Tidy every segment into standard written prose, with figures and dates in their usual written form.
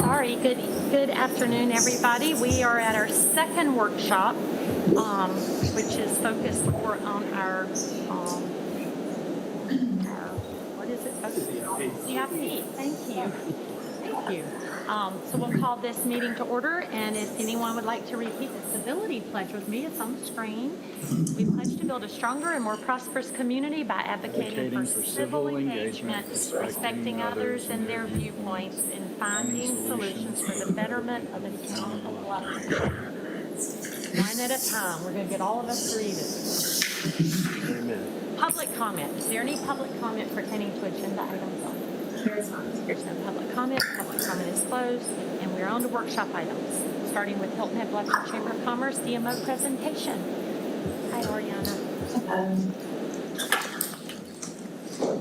Sorry. Good afternoon, everybody. We are at our second workshop, which is focused more on our what is it focused on? CIP. Thank you. Thank you. So we'll call this meeting to order, and if anyone would like to repeat the civility pledge with me, it's on the screen. We pledge to build a stronger and more prosperous community by advocating for civil engagement, respecting others and their viewpoints, and finding solutions for the betterment of the town of Bluffton. One at a time. We're going to get all of us to read it. Amen. Public comment. Is there any public comment pertaining to agenda items only? There's no public comment. Public comment is closed, and we're on to workshop items, starting with Hilton Head Bluffton Chamber of Commerce DMO presentation. Hi, Ariana.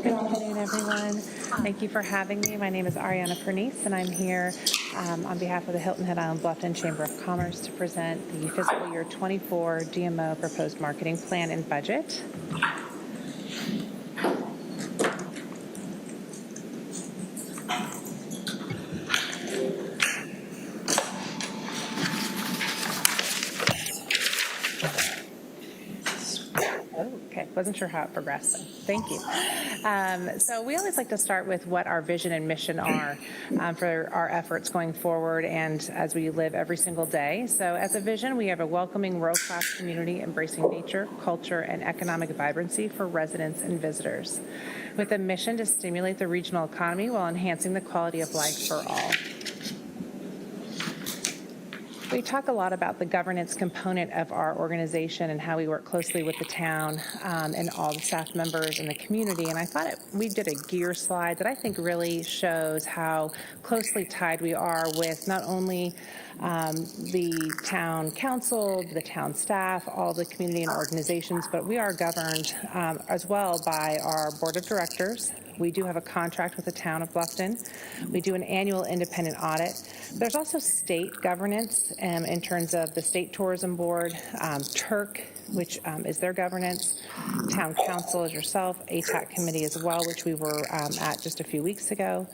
Good afternoon, everyone. Thank you for having me. My name is Ariana Pernice, and I'm here on behalf of the Hilton Head Island Bluffton Chamber of Commerce to present the fiscal year 24 DMO proposed marketing plan and budget. Wasn't sure how it progressed, so thank you. So we always like to start with what our vision and mission are for our efforts going forward and as we live every single day. So as a vision, we have a welcoming, world-class community embracing nature, culture, and economic vibrancy for residents and visitors, with a mission to stimulate the regional economy while enhancing the quality of life for all. We talk a lot about the governance component of our organization and how we work closely with the town and all the staff members and the community. And I thought we did a gear slide that I think really shows how closely tied we are with not only the town council, the town staff, all the community and organizations, but we are governed as well by our board of directors. We do have a contract with the town of Bluffton. We do an annual independent audit. There's also state governance in terms of the State Tourism Board, TURC, which is their governance, town council is yourself, ATAC committee as well, which we were at just a few weeks ago.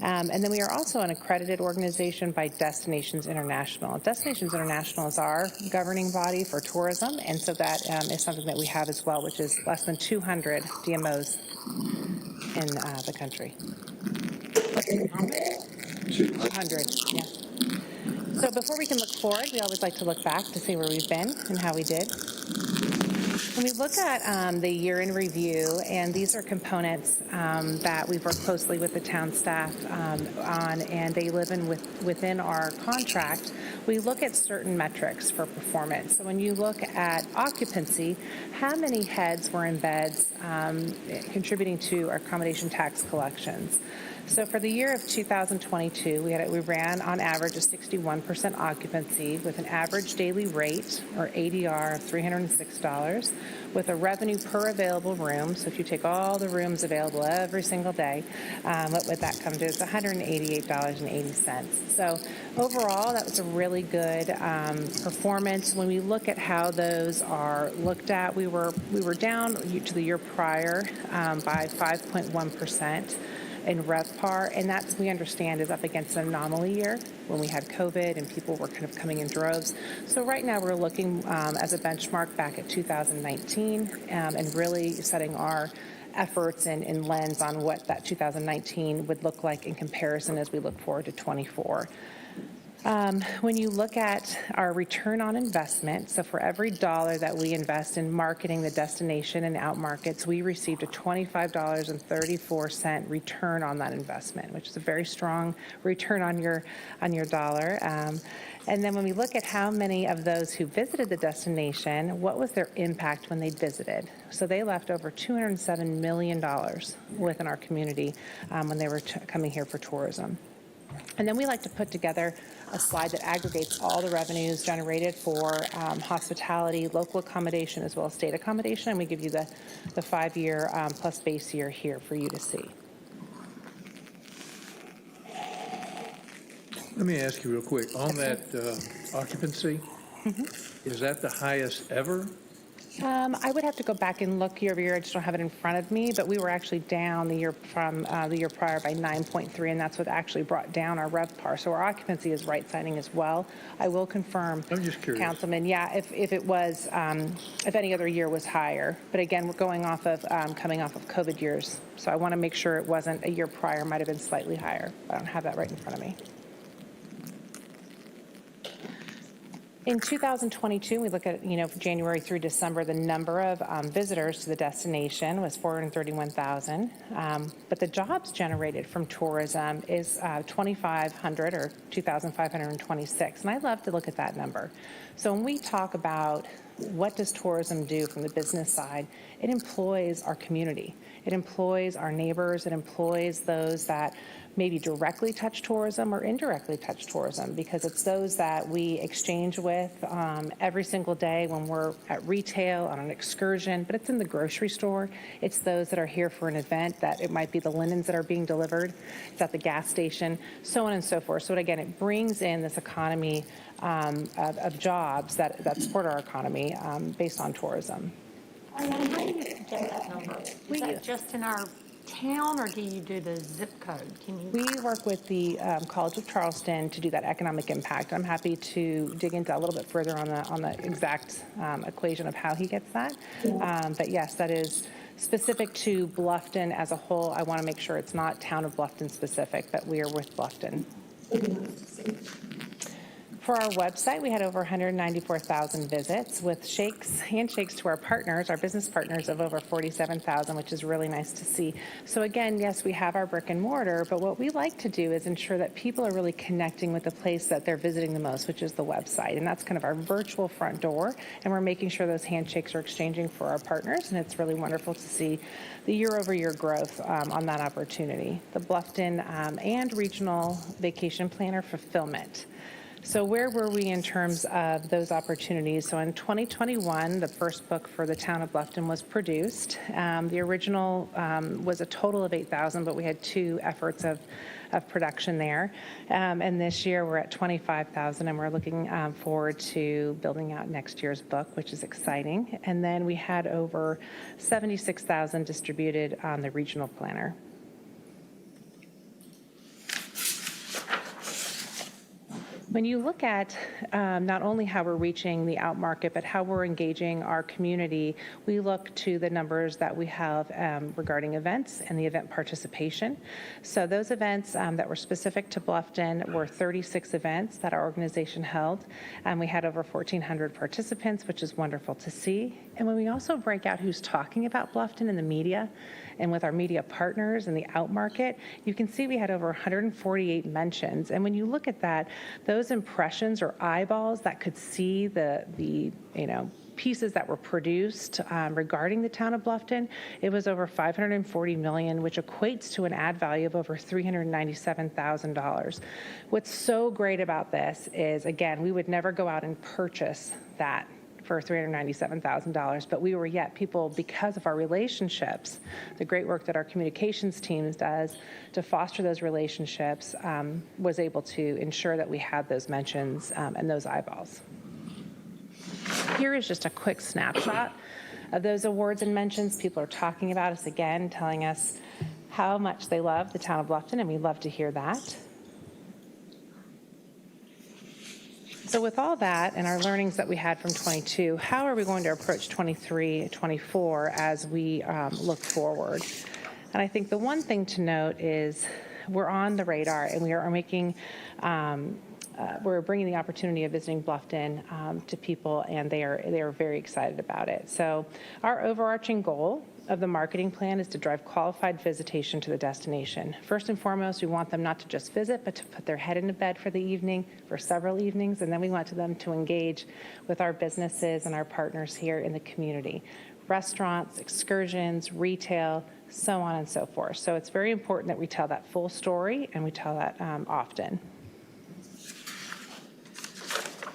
And then we are also an accredited organization by Destinations International. Destinations International is our governing body for tourism, and so that is something that we have as well, which is less than 200 DMOs in the country. 200, yeah. So before we can look forward, we always like to look back to see where we've been and how we did. When we look at the year in review, and these are components that we've worked closely with the town staff on, and they live in within our contract, we look at certain metrics for performance. So when you look at occupancy, how many heads were in beds contributing to our accommodation tax collections? So for the year of 2022, we ran on average a 61% occupancy with an average daily rate, or ADR, of $306, with a revenue per available room. So if you take all the rooms available every single day, what would that come to? It's $188.80. So overall, that was a really good performance. When we look at how those are looked at, we were down to the year prior by 5.1%. in RevPAR, and that we understand is up against an anomaly year when we had COVID and people were kind of coming in droves. So right now we're looking as a benchmark back at 2019 and really setting our efforts and lens on what that 2019 would look like in comparison as we look forward to 24. When you look at our return on investment, so for every dollar that we invest in marketing the destination and out markets, we received a $25.34 return on that investment, which is a very strong return on your dollar. And then when we look at how many of those who visited the destination, what was their impact when they visited? So they left over $207 million within our community when they were coming here for tourism. And then we like to put together a slide that aggregates all the revenues generated for hospitality, local accommodation, as well as state accommodation. And we give you the 5-year plus base year here for you to see. Let me ask you real quick, on that occupancy, is that the highest ever? I would have to go back and look year over year. I just don't have it in front of me, but we were actually down the year from the year prior by 9.3, and that's what actually brought down our RevPAR. So our occupancy is right-siding as well. I will confirm, I'm just curious. Councilman, yeah, if it was, if any other year was higher. But again, we're going off of, coming off of COVID years. So I want to make sure it wasn't a year prior, might have been slightly higher. I don't have that right in front of me. In 2022, we look at, January through December, the number of visitors to the destination was 431,000. But the jobs generated from tourism is 2,500 or 2,526. And I love to look at that number. So when we talk about what does tourism do from the business side, it employs our community. It employs our neighbors. It employs those that maybe directly touch tourism or indirectly touch tourism, because it's those that we exchange with every single day when we're at retail, on an excursion, but it's in the grocery store. It's those that are here for an event, that it might be the linens that are being delivered. It's at the gas station, so on and so forth. So again, it brings in this economy of jobs that support our economy based on tourism. Ariana, how do you get that number? Is that just in our town, or do you do the zip code? Can you? We work with the College of Charleston to do that economic impact. I'm happy to dig into a little bit further on the exact equation of how he gets that. But yes, that is specific to Bluffton as a whole. I want to make sure it's not town of Bluffton specific, but we are with Bluffton. For our website, we had over 194,000 visits with handshakes to our partners, our business partners, of over 47,000, which is really nice to see. So again, yes, we have our brick and mortar, but what we like to do is ensure that people are really connecting with the place that they're visiting the most, which is the website. And that's kind of our virtual front door. And we're making sure those handshakes are exchanging for our partners. And it's really wonderful to see the year-over-year growth on that opportunity. The Bluffton and regional vacation planner fulfillment. So where were we in terms of those opportunities? So in 2021, the first book for the town of Bluffton was produced. The original was a total of 8,000, but we had 2 efforts of production there. And this year we're at 25,000, and we're looking forward to building out next year's book, which is exciting. And then we had over 76,000 distributed on the regional planner. When you look at not only how we're reaching the out market, but how we're engaging our community, we look to the numbers that we have regarding events and the event participation. So those events that were specific to Bluffton were 36 events that our organization held. We had over 1,400 participants, which is wonderful to see. And when we also break out who's talking about Bluffton in the media and with our media partners in the out market, you can see we had over 148 mentions. And when you look at that, those impressions or eyeballs that could see the pieces that were produced regarding the town of Bluffton, it was over 540 million, which equates to an ad value of over $397,000. What's so great about this is, again, we would never go out and purchase that for $397,000, but we were yet people, because of our relationships, the great work that our communications teams does to foster those relationships, was able to ensure that we had those mentions and those eyeballs. Here is just a quick snapshot of those awards and mentions. People are talking about us again, telling us how much they love the town of Bluffton, and we love to hear that. So with all that and our learnings that we had from 22, how are we going to approach 23, 24 as we look forward? And I think the one thing to note is we're on the radar, and we are making, we're bringing the opportunity of visiting Bluffton to people, and they are very excited about it. So our overarching goal of the marketing plan is to drive qualified visitation to the destination. First and foremost, we want them not to just visit, but to put their head into bed for the evening, for several evenings, and then we want them to engage with our businesses and our partners here in the community. Restaurants, excursions, retail, so on and so forth. So it's very important that we tell that full story, and we tell that often.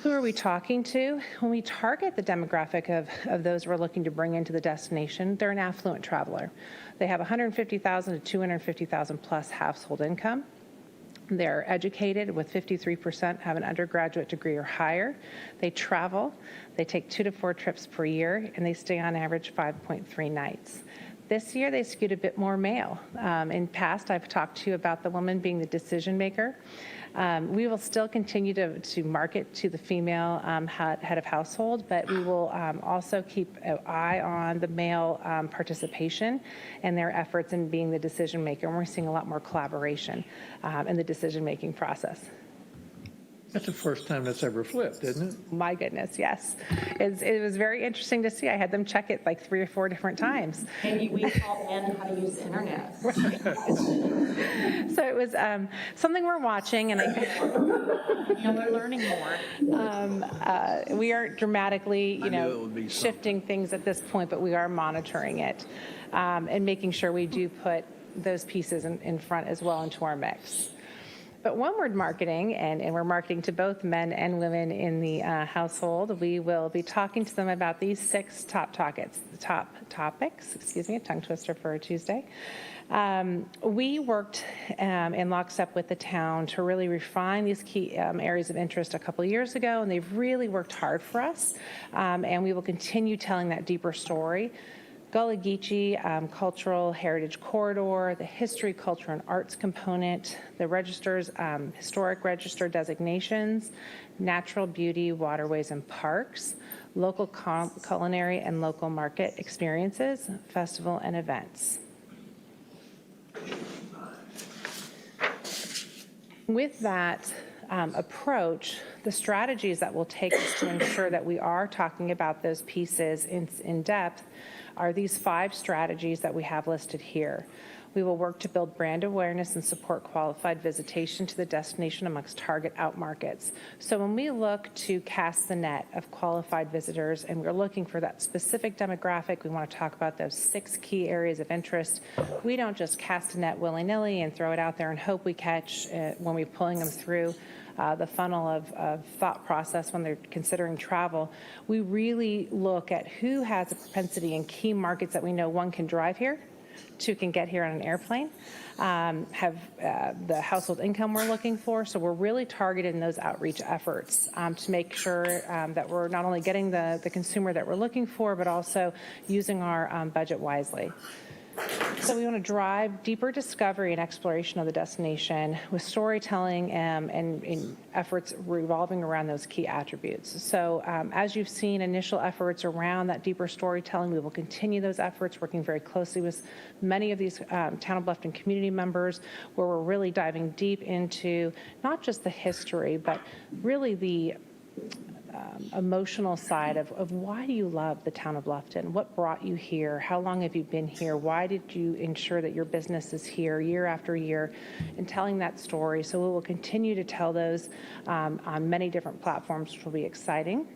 Who are we talking to? When we target the demographic of those we're looking to bring into the destination, they're an affluent traveler. They have 150,000 to 250,000 plus household income. They're educated, with 53% have an undergraduate degree or higher. They travel. They take 2 to 4 trips per year, and they stay on average 5.3 nights. This year, they skewed a bit more male. In past, I've talked to you about the woman being the decision maker. We will still continue to market to the female head of household, but we will also keep an eye on the male participation and their efforts in being the decision maker. And we're seeing a lot more collaboration in the decision-making process. That's the first time that's ever flipped, isn't it? My goodness, yes. It was very interesting to see. I had them check it like 3 or 4 different times. Maybe we taught men how to use the internet. So it was something we're watching, and We're learning more. we aren't dramatically, shifting things at this point, but we are monitoring it and making sure we do put those pieces in front as well into our mix. But when we're marketing, and we're marketing to both men and women in the household, we will be talking to them about these 6 top topics, a tongue twister for a Tuesday. We worked in lockstep with the town to really refine these key areas of interest a couple of years ago, and they've really worked hard for us, and we will continue telling that deeper story. Gullah Geechee Cultural Heritage Corridor, the History, Culture, and Arts component, the registers, historic register designations, natural beauty, waterways, and parks, local culinary and local market experiences, festival, and events. With that approach, the strategies that will take us to ensure that we are talking about those pieces in depth are these 5 strategies that we have listed here. We will work to build brand awareness and support qualified visitation to the destination amongst target out markets. So when we look to cast the net of qualified visitors and we're looking for that specific demographic, we want to talk about those 6 key areas of interest. We don't just cast a net willy-nilly and throw it out there and hope we catch when we're pulling them through the funnel of thought process when they're considering travel. We really look at who has a propensity in key markets that we know, 1, can drive here, 2, can get here on an airplane, have the household income we're looking for. So we're really targeted in those outreach efforts to make sure that we're not only getting the consumer that we're looking for, but also using our budget wisely. So we want to drive deeper discovery and exploration of the destination with storytelling and efforts revolving around those key attributes. So as you've seen initial efforts around that deeper storytelling, we will continue those efforts, working very closely with many of these Town of Bluffton community members, where we're really diving deep into not just the history, but really the emotional side of why do you love the Town of Bluffton? What brought you here? How long have you been here? Why did you ensure that your business is here year after year? And telling that story. So we will continue to tell those on many different platforms, which will be exciting.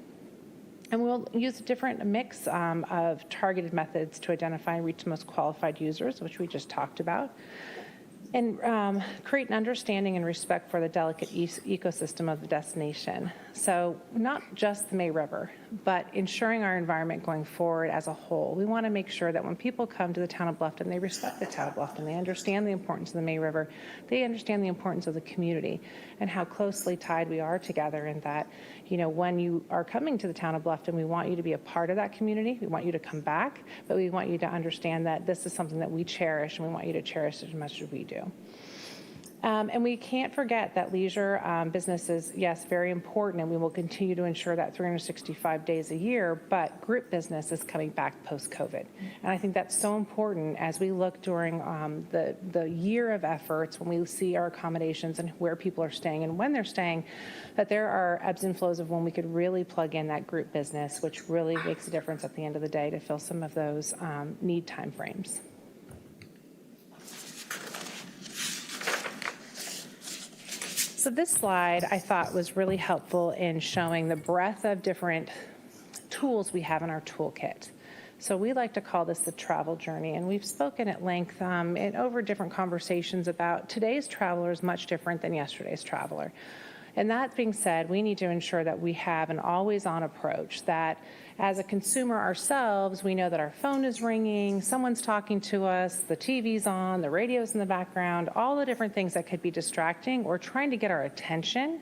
And we'll use a different mix of targeted methods to identify and reach the most qualified users, which we just talked about. And create an understanding and respect for the delicate ecosystem of the destination. So not just the May River, but ensuring our environment going forward as a whole. We want to make sure that when people come to the Town of Bluffton, they respect the Town of Bluffton. They understand the importance of the May River. They understand the importance of the community and how closely tied we are together, and that, when you are coming to the Town of Bluffton, we want you to be a part of that community. We want you to come back, but we want you to understand that this is something that we cherish, and we want you to cherish it as much as we do. And we can't forget that leisure business is, yes, very important, and we will continue to ensure that 365 days a year, but group business is coming back post-COVID. And I think that's so important as we look during the year of efforts, when we see our accommodations and where people are staying and when they're staying, that there are ebbs and flows of when we could really plug in that group business, which really makes a difference at the end of the day to fill some of those need time frames. So this slide I thought was really helpful in showing the breadth of different tools we have in our toolkit. So we like to call this the travel journey, and we've spoken at length and over different conversations about today's traveler is much different than yesterday's traveler. And that being said, we need to ensure that we have an always-on approach, that as a consumer ourselves, we know that our phone is ringing, someone's talking to us, the TV's on, the radio's in the background, all the different things that could be distracting or trying to get our attention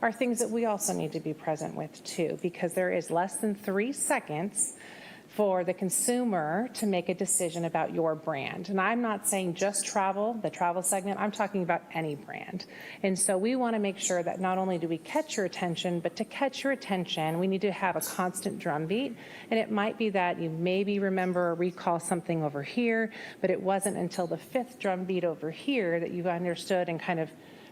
are things that we also need to be present with too, because there is less than 3 seconds for the consumer to make a decision about your brand. And I'm not saying just travel, the travel segment, I'm talking about any brand. And so we want to make sure that not only do we catch your attention, but to catch your attention, we need to have a constant drumbeat. And it might be that you maybe remember or recall something over here, but it wasn't until the 5th drumbeat over here that you understood and kind of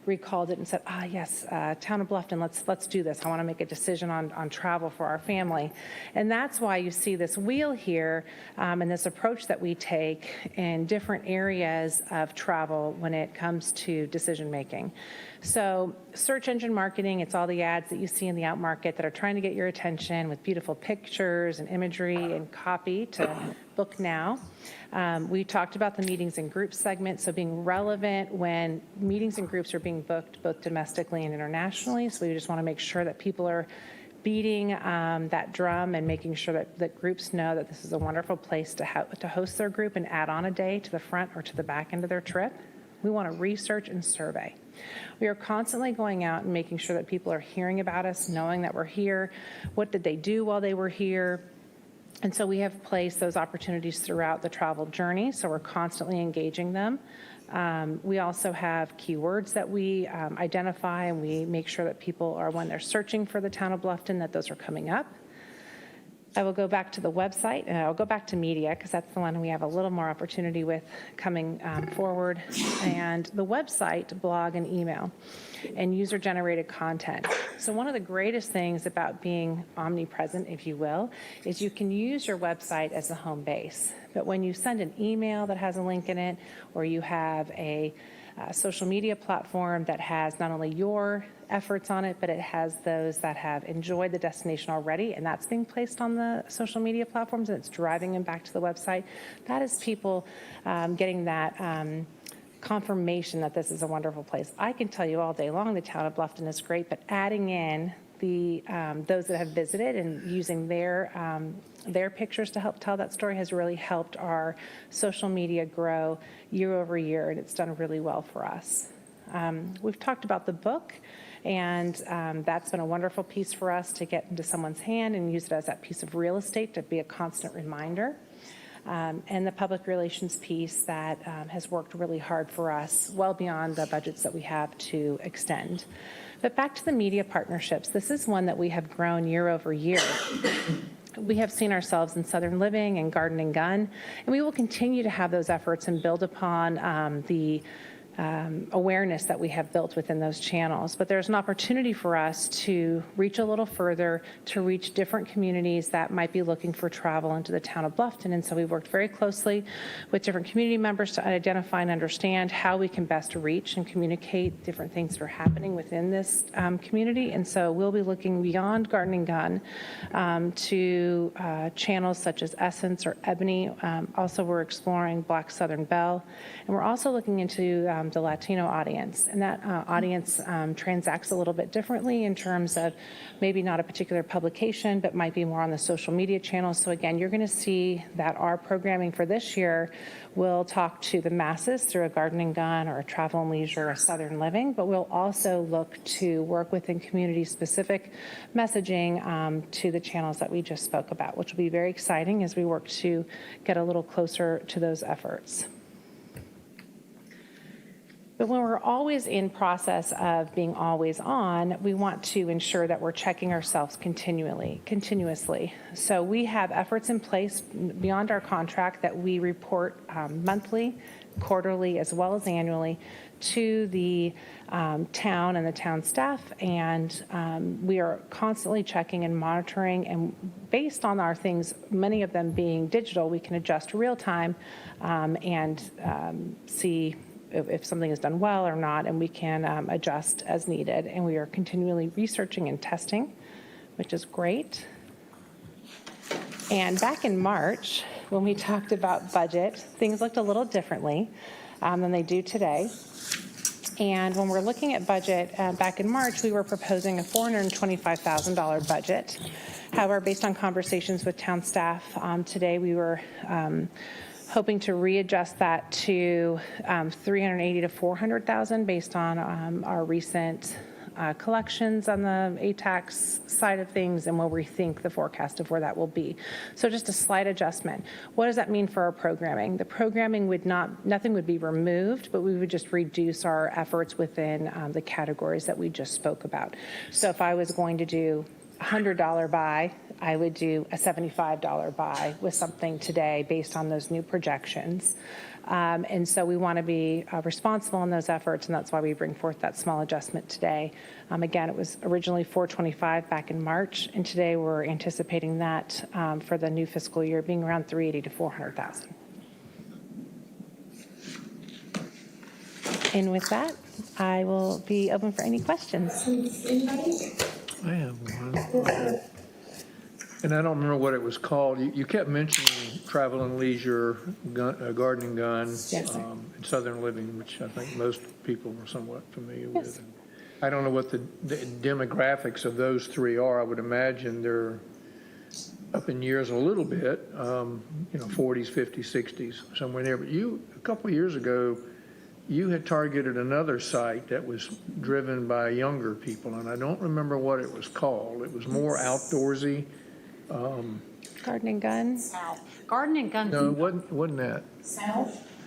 recalled it and said, yes, Town of Bluffton, let's do this. I want to make a decision on travel for our family. And that's why you see this wheel here and this approach that we take in different areas of travel when it comes to decision making. So search engine marketing, it's all the ads that you see in the out market that are trying to get your attention with beautiful pictures and imagery and copy to book now. We talked about the meetings and groups segment, so being relevant when meetings and groups are being booked both domestically and internationally. So we just want to make sure that people are beating that drum and making sure that groups know that this is a wonderful place to host their group and add on a day to the front or to the back end of their trip. We want to research and survey. We are constantly going out and making sure that people are hearing about us, knowing that we're here. What did they do while they were here? And so we have placed those opportunities throughout the travel journey, so we're constantly engaging them. We also have keywords that we identify, and we make sure that people are, when they're searching for the Town of Bluffton, that those are coming up. I will go back to the website, and I'll go back to media, because that's the one we have a little more opportunity with coming forward. And the website, blog, and email, and user-generated content. So one of the greatest things about being omnipresent, if you will, is you can use your website as the home base. But when you send an email that has a link in it, or you have a social media platform that has not only your efforts on it, but it has those that have enjoyed the destination already, and that's being placed on the social media platforms, and it's driving them back to the website. That is people getting that confirmation that this is a wonderful place. I can tell you all day long the Town of Bluffton is great, but adding in those that have visited and using their pictures to help tell that story has really helped our social media grow year over year, and it's done really well for us. We've talked about the book, and that's been a wonderful piece for us to get into someone's hand and use it as that piece of real estate to be a constant reminder. And the public relations piece that has worked really hard for us, well beyond the budgets that we have to extend. But back to the media partnerships, this is one that we have grown year over year. We have seen ourselves in Southern Living and Garden and Gun, and we will continue to have those efforts and build upon the awareness that we have built within those channels. But there's an opportunity for us to reach a little further, to reach different communities that might be looking for travel into the Town of Bluffton. And so we've worked very closely with different community members to identify and understand how we can best reach and communicate different things that are happening within this community. And so we'll be looking beyond Garden and Gun to channels such as Essence or Ebony. Also, we're exploring Black Southern Belle. And we're also looking into the Latino audience, and that audience transacts a little bit differently in terms of maybe not a particular publication, but might be more on the social media channels. So again, you're going to see that our programming for this year will talk to the masses through a Garden and Gun or a Travel and Leisure or a Southern Living, but we'll also look to work within community-specific messaging to the channels that we just spoke about, which will be very exciting as we work to get a little closer to those efforts. But when we're always in process of being always on, we want to ensure that we're checking ourselves continuously. So we have efforts in place beyond our contract that we report monthly, quarterly, as well as annually to the town and the town staff, and we are constantly checking and monitoring, and based on our things, many of them being digital, we can adjust real time and see if something is done well or not, and we can adjust as needed. And we are continually researching and testing, which is great. And back in March, when we talked about budget, things looked a little differently than they do today. And when we're looking at budget, back in March, we were proposing a $425,000 budget. However, based on conversations with town staff, today we were hoping to readjust that to $380,000 to $400,000 based on our recent collections on the ATAX side of things and where we think the forecast of where that will be. So just a slight adjustment. What does that mean for our programming? The programming would nothing would be removed, but we would just reduce our efforts within the categories that we just spoke about. So if I was going to do a $100 buy, I would do a $75 buy with something today based on those new projections. And so we want to be responsible in those efforts, and that's why we bring forth that small adjustment today. Again, it was originally $425 back in March, and today we're anticipating that for the new fiscal year being around $380,000 to $400,000. And with that, I will be open for any questions. I have one. And I don't remember what it was called. You kept mentioning travel and leisure, garden and gun, Yes, sir. and southern living, which I think most people are somewhat familiar Yes. with. I don't know what the demographics of those three are. I would imagine they're up in years a little bit, 40s, 50s, 60s, somewhere there. But a couple of years ago, you had targeted another site that was driven by younger people, and I don't remember what it was called. It was more outdoorsy. Garden and gun, Garden and Gun. No, it wasn't that.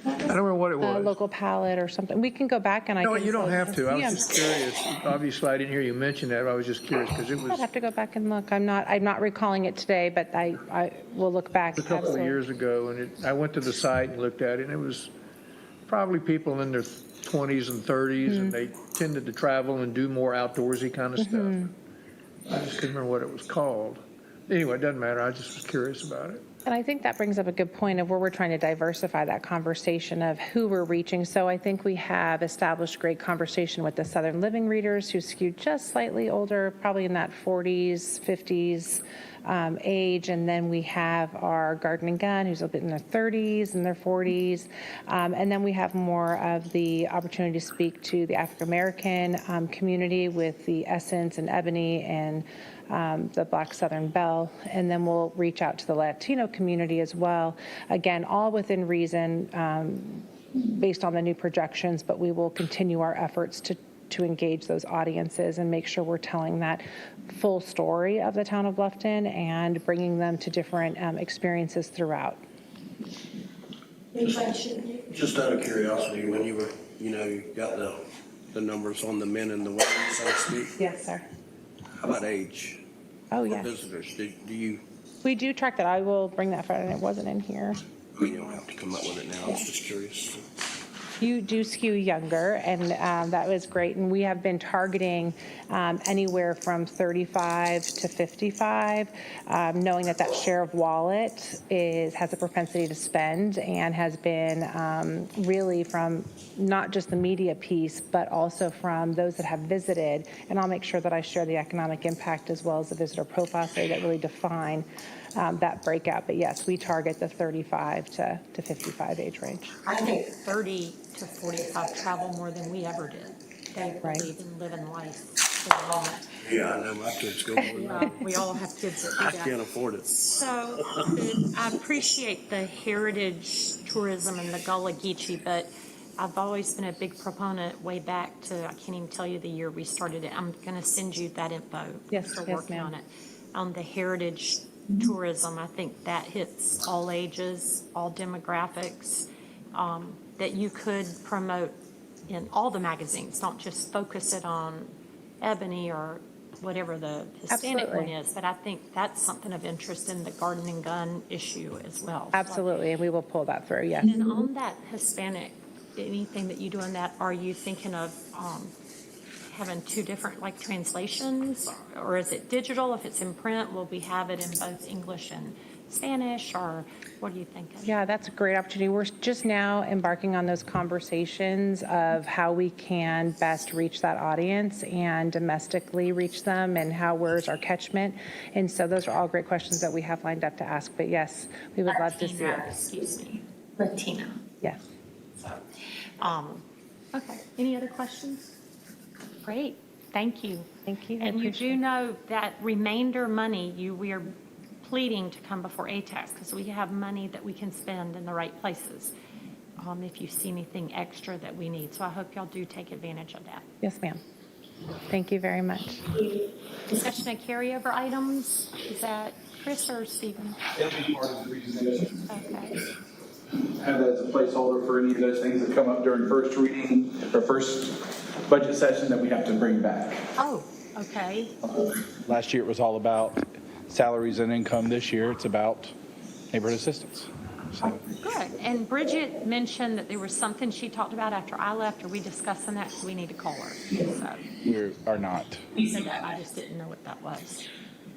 I don't remember what it was. local palette or something. We can go back and I No, can. you don't have to. I was Yeah. just curious. Obviously, I didn't hear you mention that. But I was just curious because it I'd was have to go back and look. I'm not recalling it today, but I will look back. a couple of Absolutely. years ago, and I went to the site and looked at it, and it was probably people in their 20s and 30s, and they tended to travel and do more outdoorsy kind of stuff. I just couldn't remember what it was called. Anyway, it doesn't matter. I just was curious about it. And I think that brings up a good point of where we're trying to diversify that conversation of who we're reaching. So I think we have established great conversation with the Southern Living readers who skew just slightly older, probably in that 40s, 50s age. And then we have our Garden and Gun, who's a bit in their 30s and their 40s. And then we have more of the opportunity to speak to the African American community with the Essence and Ebony and the Black Southern Belle, and then we'll reach out to the Latino community as well. Again, all within reason based on the new projections, but we will continue our efforts to engage those audiences and make sure we're telling that full story of the town of Bluffton and bringing them to different experiences throughout. Just out of curiosity, when you were, you got the numbers on the men and the women, so to speak. Yes, sir. How about age? Oh, For yes. visitors, do you, We do track that. I will bring that forward, and it wasn't in here. you don't have to come up with it now, I was just curious. You do skew younger, and that was great. And we have been targeting anywhere from 35 to 55, knowing that share of wallet has a propensity to spend and has been really from not just the media piece, but also from those that have visited. And I'll make sure that I share the economic impact as well as the visitor profile survey that really define that breakout. But yes, we target the 35 to 55 age range. I think 30 to 45 travel more than we ever did. They Right. believe in living life in the moment. Yeah, I know my kids go more than that. We all have kids that do I that. can't afford it. So I appreciate the heritage tourism and the Gullah Geechee, but I've always been a big proponent way back to, I can't even tell you the year we started it. I'm going to send you that info. Yes, Still yes, working ma'am. on it. On the heritage tourism, I think that hits all ages, all demographics, that you could promote in all the magazines, not just focus it on Ebony or whatever the Hispanic one Absolutely. is, but I think that's something of interest in the Garden and Gun issue as well. Absolutely, and we will pull that through, yes. And on that Hispanic, anything that you do in that, are you thinking of having two different like translations, or is it digital? If it's in print, will we have it in both English and Spanish, or what are you thinking? Yeah, that's a great opportunity. We're just now embarking on those conversations of how we can best reach that audience and domestically reach them, and where's our catchment. And so those are all great questions that we have lined up to ask. But yes, we would love to see Latina, it. excuse me, Latina. Yes. Okay, any other questions? Great, thank you. Thank you. I And you appreciate do know that remainder money, we are pleading to come before ATAX because we have money that we can spend in the right places if you see anything extra that we need. So I hope y'all do take advantage of that. Yes, ma'am. Thank you very much. Discussion of carryover items, is that Chris or Stephen? That'll be part of the presentation. Okay. Have that as a placeholder for any of those things that come up during first reading or first budget session that we have to bring back. Oh, okay. Last year it was all about salaries and income. This year it's about neighborhood assistance. So Good. And Bridget mentioned that there was something she talked about after I left. Are we discussing that? So we need to call her. So we are not. you said that. I just didn't know what that was.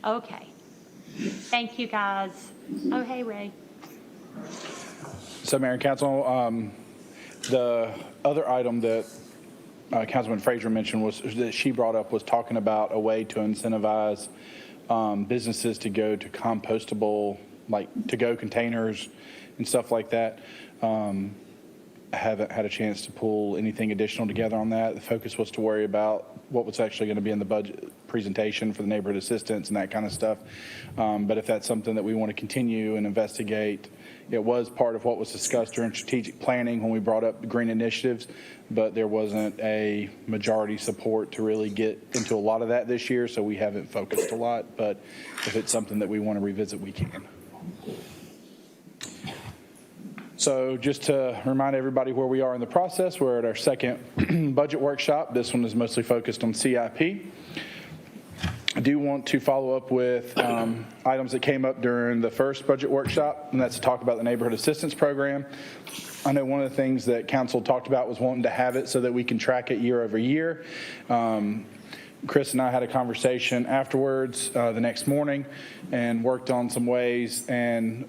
Okay. Thank you, guys. Oh, hey, Ray. So Mayor and Council, the other item that Councilman Frazier mentioned was that she brought up was talking about a way to incentivize businesses to go to compostable, like to-go containers and stuff like that. I haven't had a chance to pull anything additional together on that. The focus was to worry about what was actually going to be in the budget presentation for the neighborhood assistance and that kind of stuff. But if that's something that we want to continue and investigate, it was part of what was discussed during strategic planning when we brought up the green initiatives, but there wasn't a majority support to really get into a lot of that this year, so we haven't focused a lot. But if it's something that we want to revisit, we can. So just to remind everybody where we are in the process, we're at our second budget workshop. This one is mostly focused on CIP. I do want to follow up with items that came up during the first budget workshop, and that's to talk about the neighborhood assistance program. I know one of the things that council talked about was wanting to have it so that we can track it year over year. Chris and I had a conversation afterwards the next morning and worked on some ways, and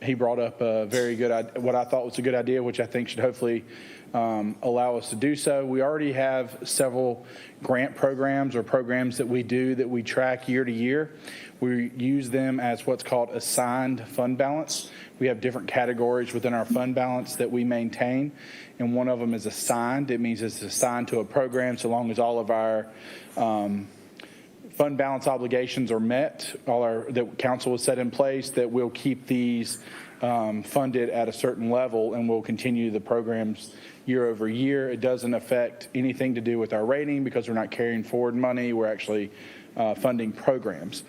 he brought up a very good, what I thought was a good idea, which I think should hopefully allow us to do so. We already have several grant programs or programs that we do that we track year to year. We use them as what's called assigned fund balance. We have different categories within our fund balance that we maintain, and one of them is assigned. It means it's assigned to a program so long as all of our fund balance obligations are met, that council has set in place, that we'll keep these funded at a certain level and we'll continue the programs year over year. It doesn't affect anything to do with our rating because we're not carrying forward money. We're actually funding programs.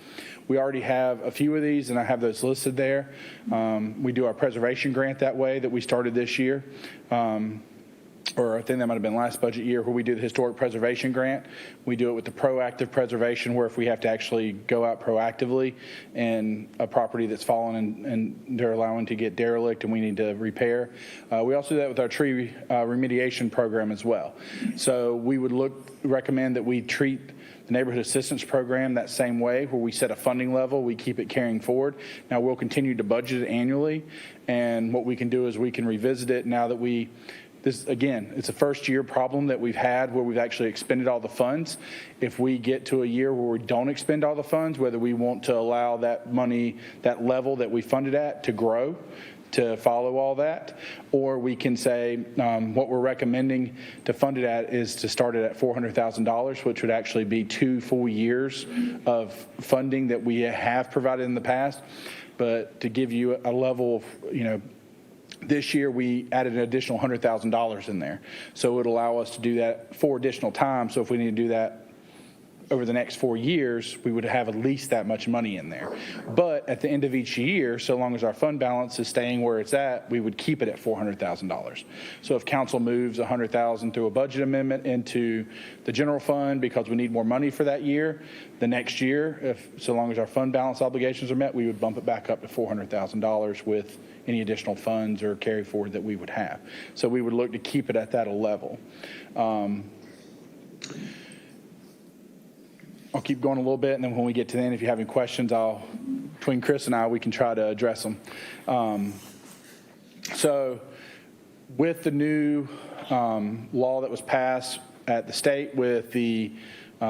We already have a few of these, and I have those listed there. We do our preservation grant that way that we started this year. Or I think that might have been last budget year where we do the historic preservation grant. We do it with the proactive preservation, where if we have to actually go out proactively in a property that's fallen and they're allowing to get derelict and we need to repair. We also do that with our tree remediation program as well. So we would recommend that we treat the neighborhood assistance program that same way, where we set a funding level, we keep it carrying forward. Now we'll continue to budget it annually, and what we can do is we can revisit it now that this, again, it's a first year problem that we've had where we've actually expended all the funds. If we get to a year where we don't expend all the funds, whether we want to allow that money, that level that we funded at, to grow, to follow all that, or we can say what we're recommending to fund it at is to start it at $400,000, which would actually be 2 full years of funding that we have provided in the past. But to give you a level of, this year we added an additional $100,000 in there. So it would allow us to do that 4 additional times. So if we need to do that over the next 4 years, we would have at least that much money in there. But at the end of each year, so long as our fund balance is staying where it's at, we would keep it at $400,000. So if council moves $100,000 through a budget amendment into the general fund because we need more money for that year, the next year, so long as our fund balance obligations are met, we would bump it back up to $400,000 with any additional funds or carry forward that we would have. So we would look to keep it at that level. I'll keep going a little bit, and then when we get to the end, if you have any questions, between Chris and I, we can try to address them. So with the new law that was passed at the state with the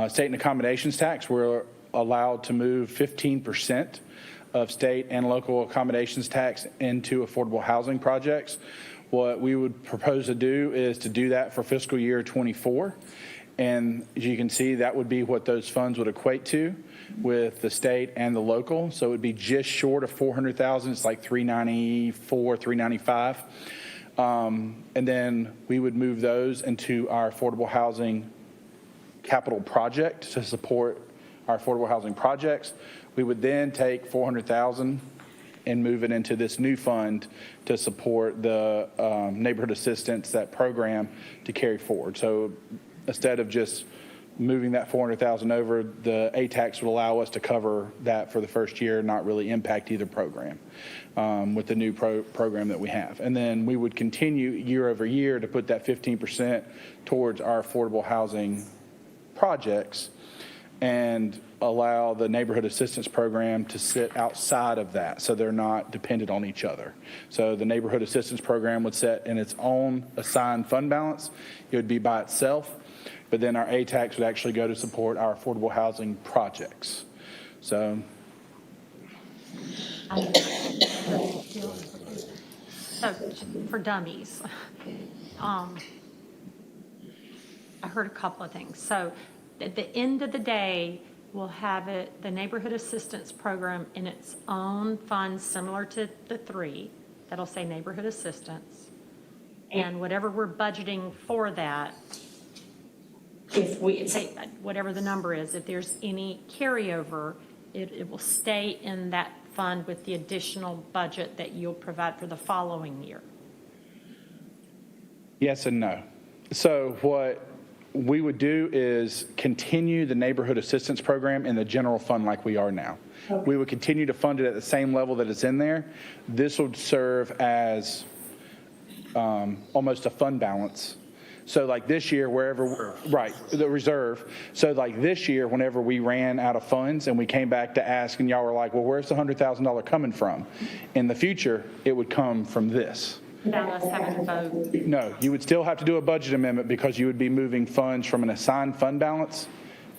state and accommodations tax, we're allowed to move 15% of state and local accommodations tax into affordable housing projects. What we would propose to do is to do that for fiscal year '24. And as you can see, that would be what those funds would equate to with the state and the local. So it would be just short of 400,000. It's like 394, 395. And then we would move those into our affordable housing capital project to support our affordable housing projects. We would then take 400,000 and move it into this new fund to support the neighborhood assistance, that program, to carry forward. So instead of just moving that 400,000 over, the A-tax would allow us to cover that for the first year, not really impact either program with the new program that we have. And then we would continue year over year to put that 15% towards our affordable housing projects and allow the neighborhood assistance program to sit outside of that, so they're not dependent on each other. So the neighborhood assistance program would set in its own assigned fund balance. It would be by itself, but then our A-tax would actually go to support our affordable housing projects. So for dummies, I heard a couple of things. So at the end of the day, we'll have the neighborhood assistance program in its own fund, similar to the three, that'll say neighborhood assistance. And whatever we're budgeting for that, if we say, whatever the number is, if there's any carryover, it will stay in that fund with the additional budget that you'll provide for the following year. yes and no. So what we would do is continue the neighborhood assistance program in the general fund like we are now. We would continue to fund it at the same level that it's in there. This would serve as almost a fund balance. So like this year, wherever, right, the reserve. So like this year, whenever we ran out of funds and we came back to ask and y'all were like, well, where's the $100,000 coming from? In the future, it would come from this. Without us having to vote. No, you would still have to do a budget amendment because you would be moving funds from an assigned fund balance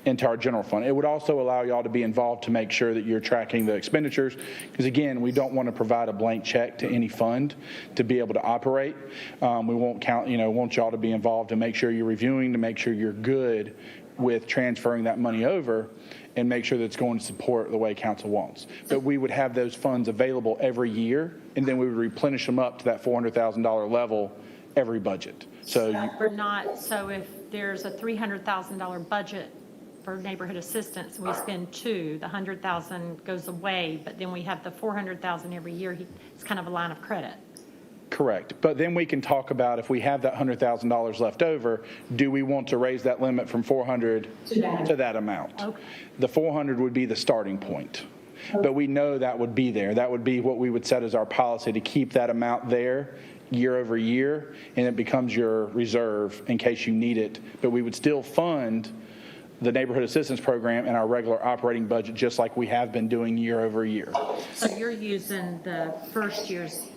into our general fund. It would also allow y'all to be involved to make sure that you're tracking the expenditures, because again, we don't want to provide a blank check to any fund to be able to operate. We won't want y'all to be involved to make sure you're reviewing, to make sure you're good with transferring that money over and make sure that it's going to support the way council wants. But we would have those funds available every year, and then we would replenish them up to that $400,000 level every budget. So if there's a $300,000 budget for neighborhood assistance, we spend $2, the $100,000 goes away, but then we have the $400,000 every year. It's kind of a line of credit. correct. But then we can talk about, if we have that $100,000 left over, do we want to raise that limit from 400 to that amount? Okay. The 400 would be the starting point. But we know that would be there. That would be what we would set as our policy, to keep that amount there year over year, and it becomes your reserve in case you need it. But we would still fund the neighborhood assistance program and our regular operating budget, just like we have been doing year over year. So you're using the first year's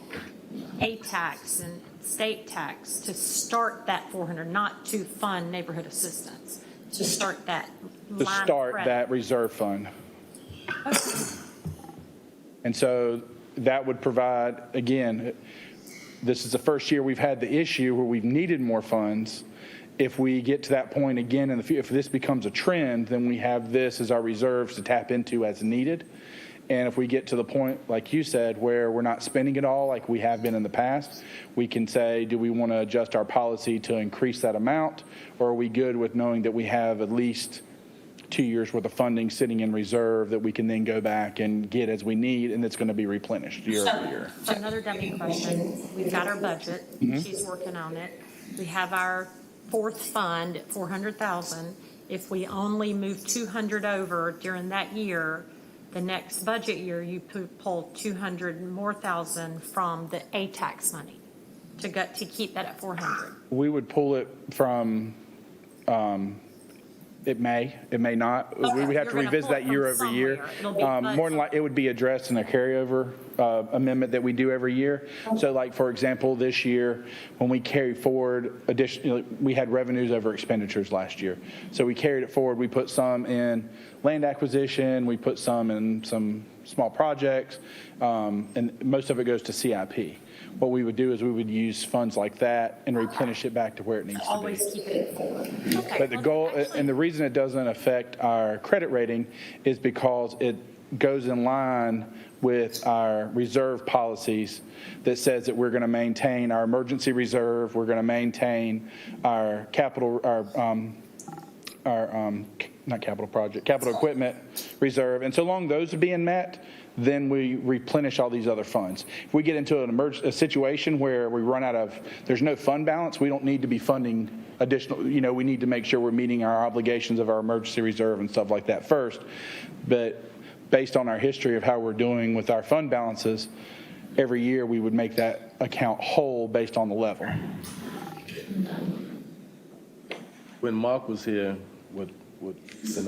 A-tax and state tax to start that 400, not to fund neighborhood assistance, to start that To line of start credit. that reserve fund. And so that would provide, again, this is the first year we've had the issue where we've needed more funds. If we get to that point again in the future, if this becomes a trend, then we have this as our reserves to tap into as needed. And if we get to the point, like you said, where we're not spending it all like we have been in the past, we can say, do we want to adjust our policy to increase that amount? Or are we good with knowing that we have at least 2 years worth of funding sitting in reserve that we can then go back and get as we need, and it's going to be replenished year over year? So another dummy question. We've got our budget. She's working on it. We have our fourth fund at 400,000. If we only move 200 over during that year, the next budget year, you pull 200 more thousand from the A-tax money to keep that at 400. We would pull it from, it may not. Okay, We would have you're to gonna revisit pull that it year from over year. somewhere. It'll be More than likely, it would be addressed in a carryover amendment that we do every year. So like, for example, this year, when we carry forward additionally, we had revenues over expenditures last year. So we carried it forward. We put some in land acquisition. We put some in some small projects, and most of it goes to CIP. What we would do is we would use funds like that and replenish it back to where it needs to be. Always keep it full. Okay, But the well, goal, actually- and the reason it doesn't affect our credit rating is because it goes in line with our reserve policies that says that we're going to maintain our emergency reserve, we're going to maintain our capital, not capital project, capital equipment reserve. And so long those are being met, then we replenish all these other funds. If we get into a situation where we run out of, there's no fund balance, we don't need to be funding additional, we need to make sure we're meeting our obligations of our emergency reserve and stuff like that first. But based on our history of how we're doing with our fund balances, every year we would make that account whole based on the level. When Mark was here, what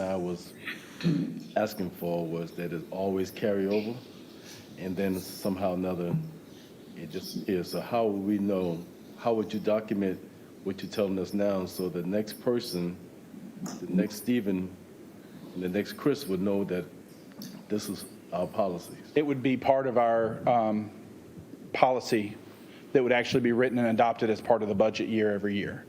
I was asking for was that it always carry over, and then somehow or another, it just is. So how would we know, how would you document what you're telling us now so the next person, the next Stephen, and the next Chris would know that this is our policies? It would be part of our policy that would actually be written and adopted as part of the budget year every year.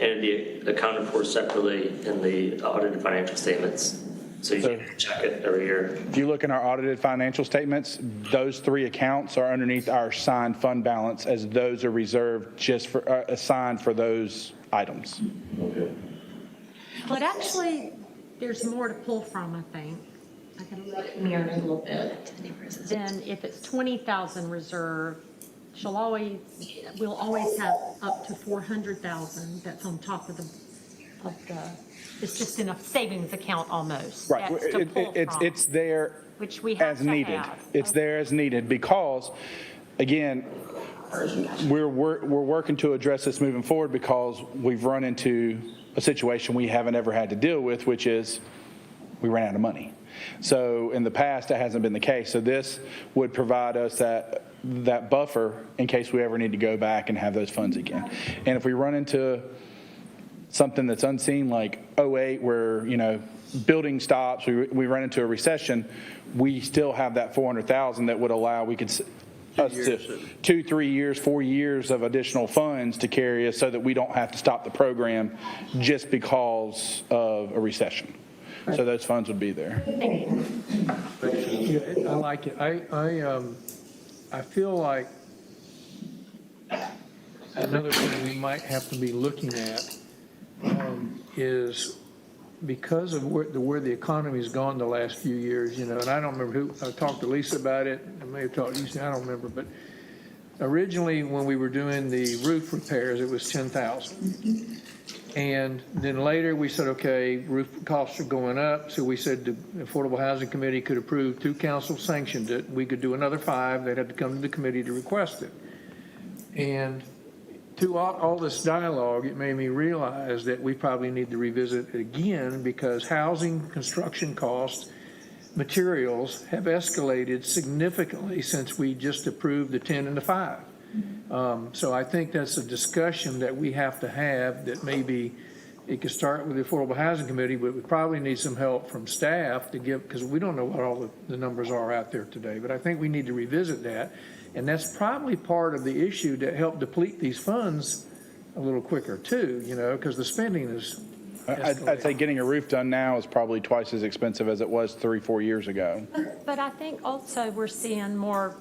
And it'd be accounted for separately in the audited financial statements. So you can check it every year. If you look in our audited financial statements, those three accounts are underneath our assigned fund balance as those are reserved just for, assigned for those items. Okay. But actually, there's more to pull from, I think. I can look in here a little bit. Then if it's 20,000 reserve, we'll always have up to 400,000 that's on top of the, it's just in a savings account almost. Right. That's to pull from, It's there which we have as to needed. have. It's there as needed because, again, we're working to address this moving forward because we've run into a situation we haven't ever had to deal with, which is we ran out of money. So in the past, that hasn't been the case. So this would provide us that buffer in case we ever need to go back and have those funds again. And if we run into something that's unseen like 08 where, building stops, we run into a recession, we still have that 400,000 that would allow, we could us to 2, 3 years, 4 years of additional funds to carry us so that we don't have to stop the program just because of a recession. So those funds would be there. Yeah, I like it. I feel like another thing we might have to be looking at is because of where the economy's gone the last few years, and I don't remember who, I talked to Lisa about it, I may have talked to you, I don't remember, but originally when we were doing the roof repairs, it was 10,000. And then later we said, okay, roof costs are going up. So we said the Affordable Housing Committee could approve, 2 councils sanctioned it. We could do another 5. They'd have to come to the committee to request it. And through all this dialogue, it made me realize that we probably need to revisit it again because housing, construction costs, materials have escalated significantly since we just approved the 10 and the 5. So I think that's a discussion that we have to have that maybe it could start with the Affordable Housing Committee, but we probably need some help from staff to give, because we don't know what all the numbers are out there today. But I think we need to revisit that. And that's probably part of the issue to help deplete these funds a little quicker too, because the spending is escalating. I'd say getting a roof done now is probably twice as expensive as it was 3-4 years ago. But I think also we're seeing more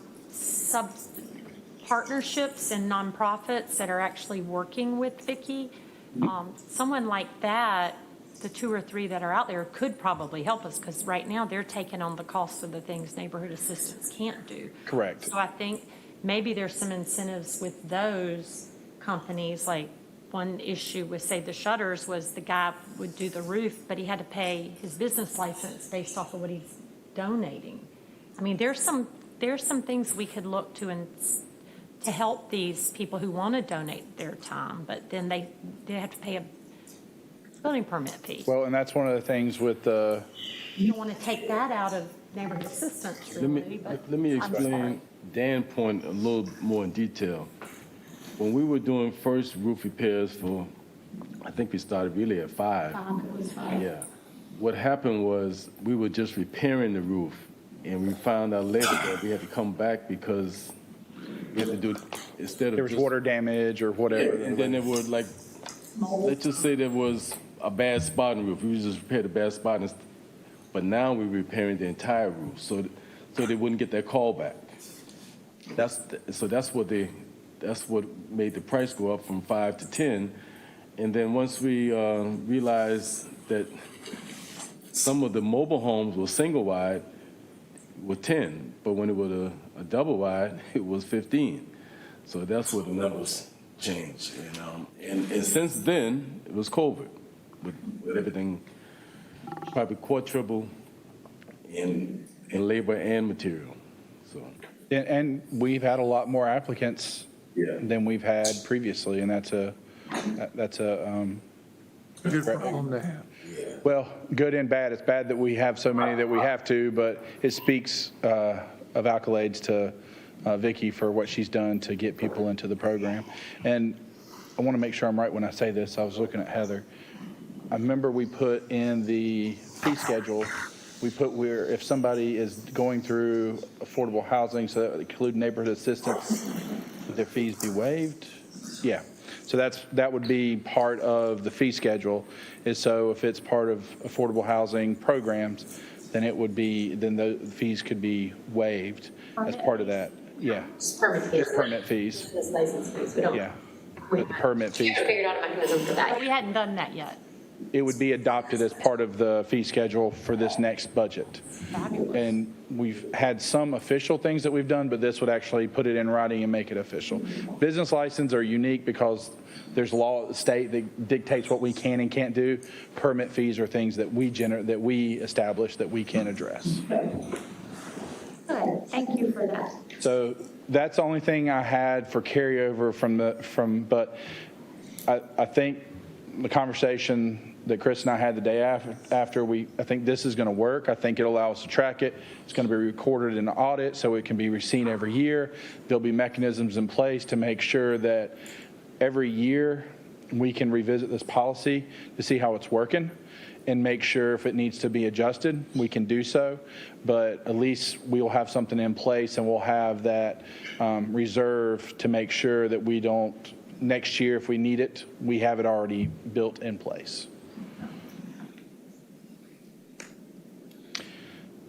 partnerships and nonprofits that are actually working with Vicki. Someone like that, the 2 or 3 that are out there could probably help us because right now they're taking on the cost of the things neighborhood assistance can't do. Correct. So I think maybe there's some incentives with those companies. Like one issue with, say, the shutters was the guy would do the roof, but he had to pay his business license based off of what he's donating. I mean, there's some things we could look to and to help these people who want to donate their time, but then they have to pay a building permit fee. Well, and that's one of the things with the. You don't want to take that out of neighborhood assistance, really. Let me explain Dan's point a little more in detail. When we were doing first roof repairs for, I think we started really at 5. It was fine. Yeah. what happened was we were just repairing the roof, and we found out later that we had to come back because we had to do it instead of There was just, water damage or whatever. and then there was like, let's just say there was a bad spot in the roof. We just repaired a bad spot, but now we're repairing the entire roof, so they wouldn't get that call back. That's what made the price go up from 5 to 10. And then once we realized that some of the mobile homes were single wide, were 10, but when it was a double wide, it was 15. So that's where the numbers changed. And since then, it was COVID, with everything probably quadruple in labor and material. So. And we've had a lot more applicants than we've had previously, and that's a Good problem to have. well, good and bad. It's bad that we have so many that we have to, but it speaks of accolades to Vicki for what she's done to get people into the program. And I want to make sure I'm right when I say this. I was looking at Heather. I remember we put in the fee schedule, we put where if somebody is going through affordable housing, so that would include neighborhood assistance, would their fees be waived? Yeah. So that would be part of the fee schedule, is so if it's part of affordable housing programs, then the fees could be waived as part of that. Yeah. Just permit fees. Just permit fees. Just license fees. We don't. Yeah. But the permit fees, Figured out a mechanism for that. We hadn't done that yet. it would be adopted as part of the fee schedule for this next budget. Fabulous. And we've had some official things that we've done, but this would actually put it in writing and make it official. Business licenses are unique because there's law at the state that dictates what we can and can't do. Permit fees are things that we establish that we can address. Good. Thank you for that. So that's the only thing I had for carryover but I think the conversation that Chris and I had the day after I think this is going to work. I think it'll allow us to track it. It's going to be recorded in an audit so it can be seen every year. There'll be mechanisms in place to make sure that every year we can revisit this policy to see how it's working and make sure if it needs to be adjusted, we can do so. But at least we'll have something in place and we'll have that reserve to make sure that we don't, next year if we need it, we have it already built in place.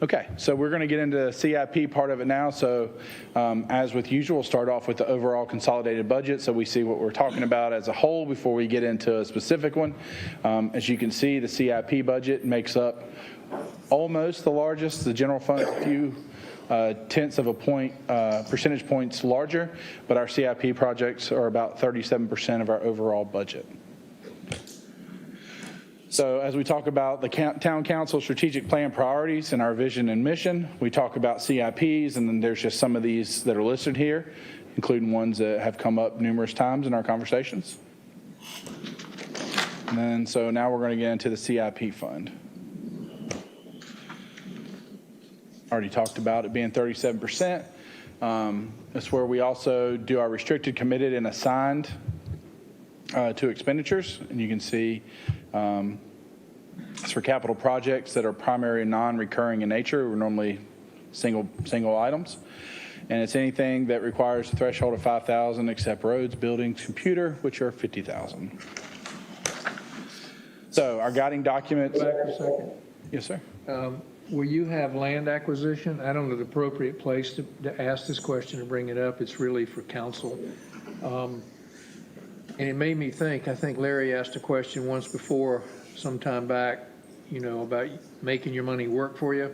Okay, so we're going to get into the CIP part of it now. So as with usual, we'll start off with the overall consolidated budget so we see what we're talking about as a whole before we get into a specific one. As you can see, the CIP budget makes up almost the largest. The general fund a few tenths of a point, percentage points larger, but our CIP projects are about 37% of our overall budget. So as we talk about the town council strategic plan priorities and our vision and mission, we talk about CIPs, and then there's just some of these that are listed here, including ones that have come up numerous times in our conversations. And then, so now we're going to get into the CIP fund. Already talked about it being 37%. That's where we also do our restricted, committed, and assigned to expenditures. And you can see it's for capital projects that are primary and non-recurring in nature. We're normally single items. And it's anything that requires a threshold of 5,000 except roads, buildings, computer, which are 50,000. So our guiding documents. Back a second. Yes, sir. Will you have land acquisition? I don't know the appropriate place to ask this question and bring it up. It's really for council. And it made me think, I think Larry asked a question once before, some time back, about making your money work for you.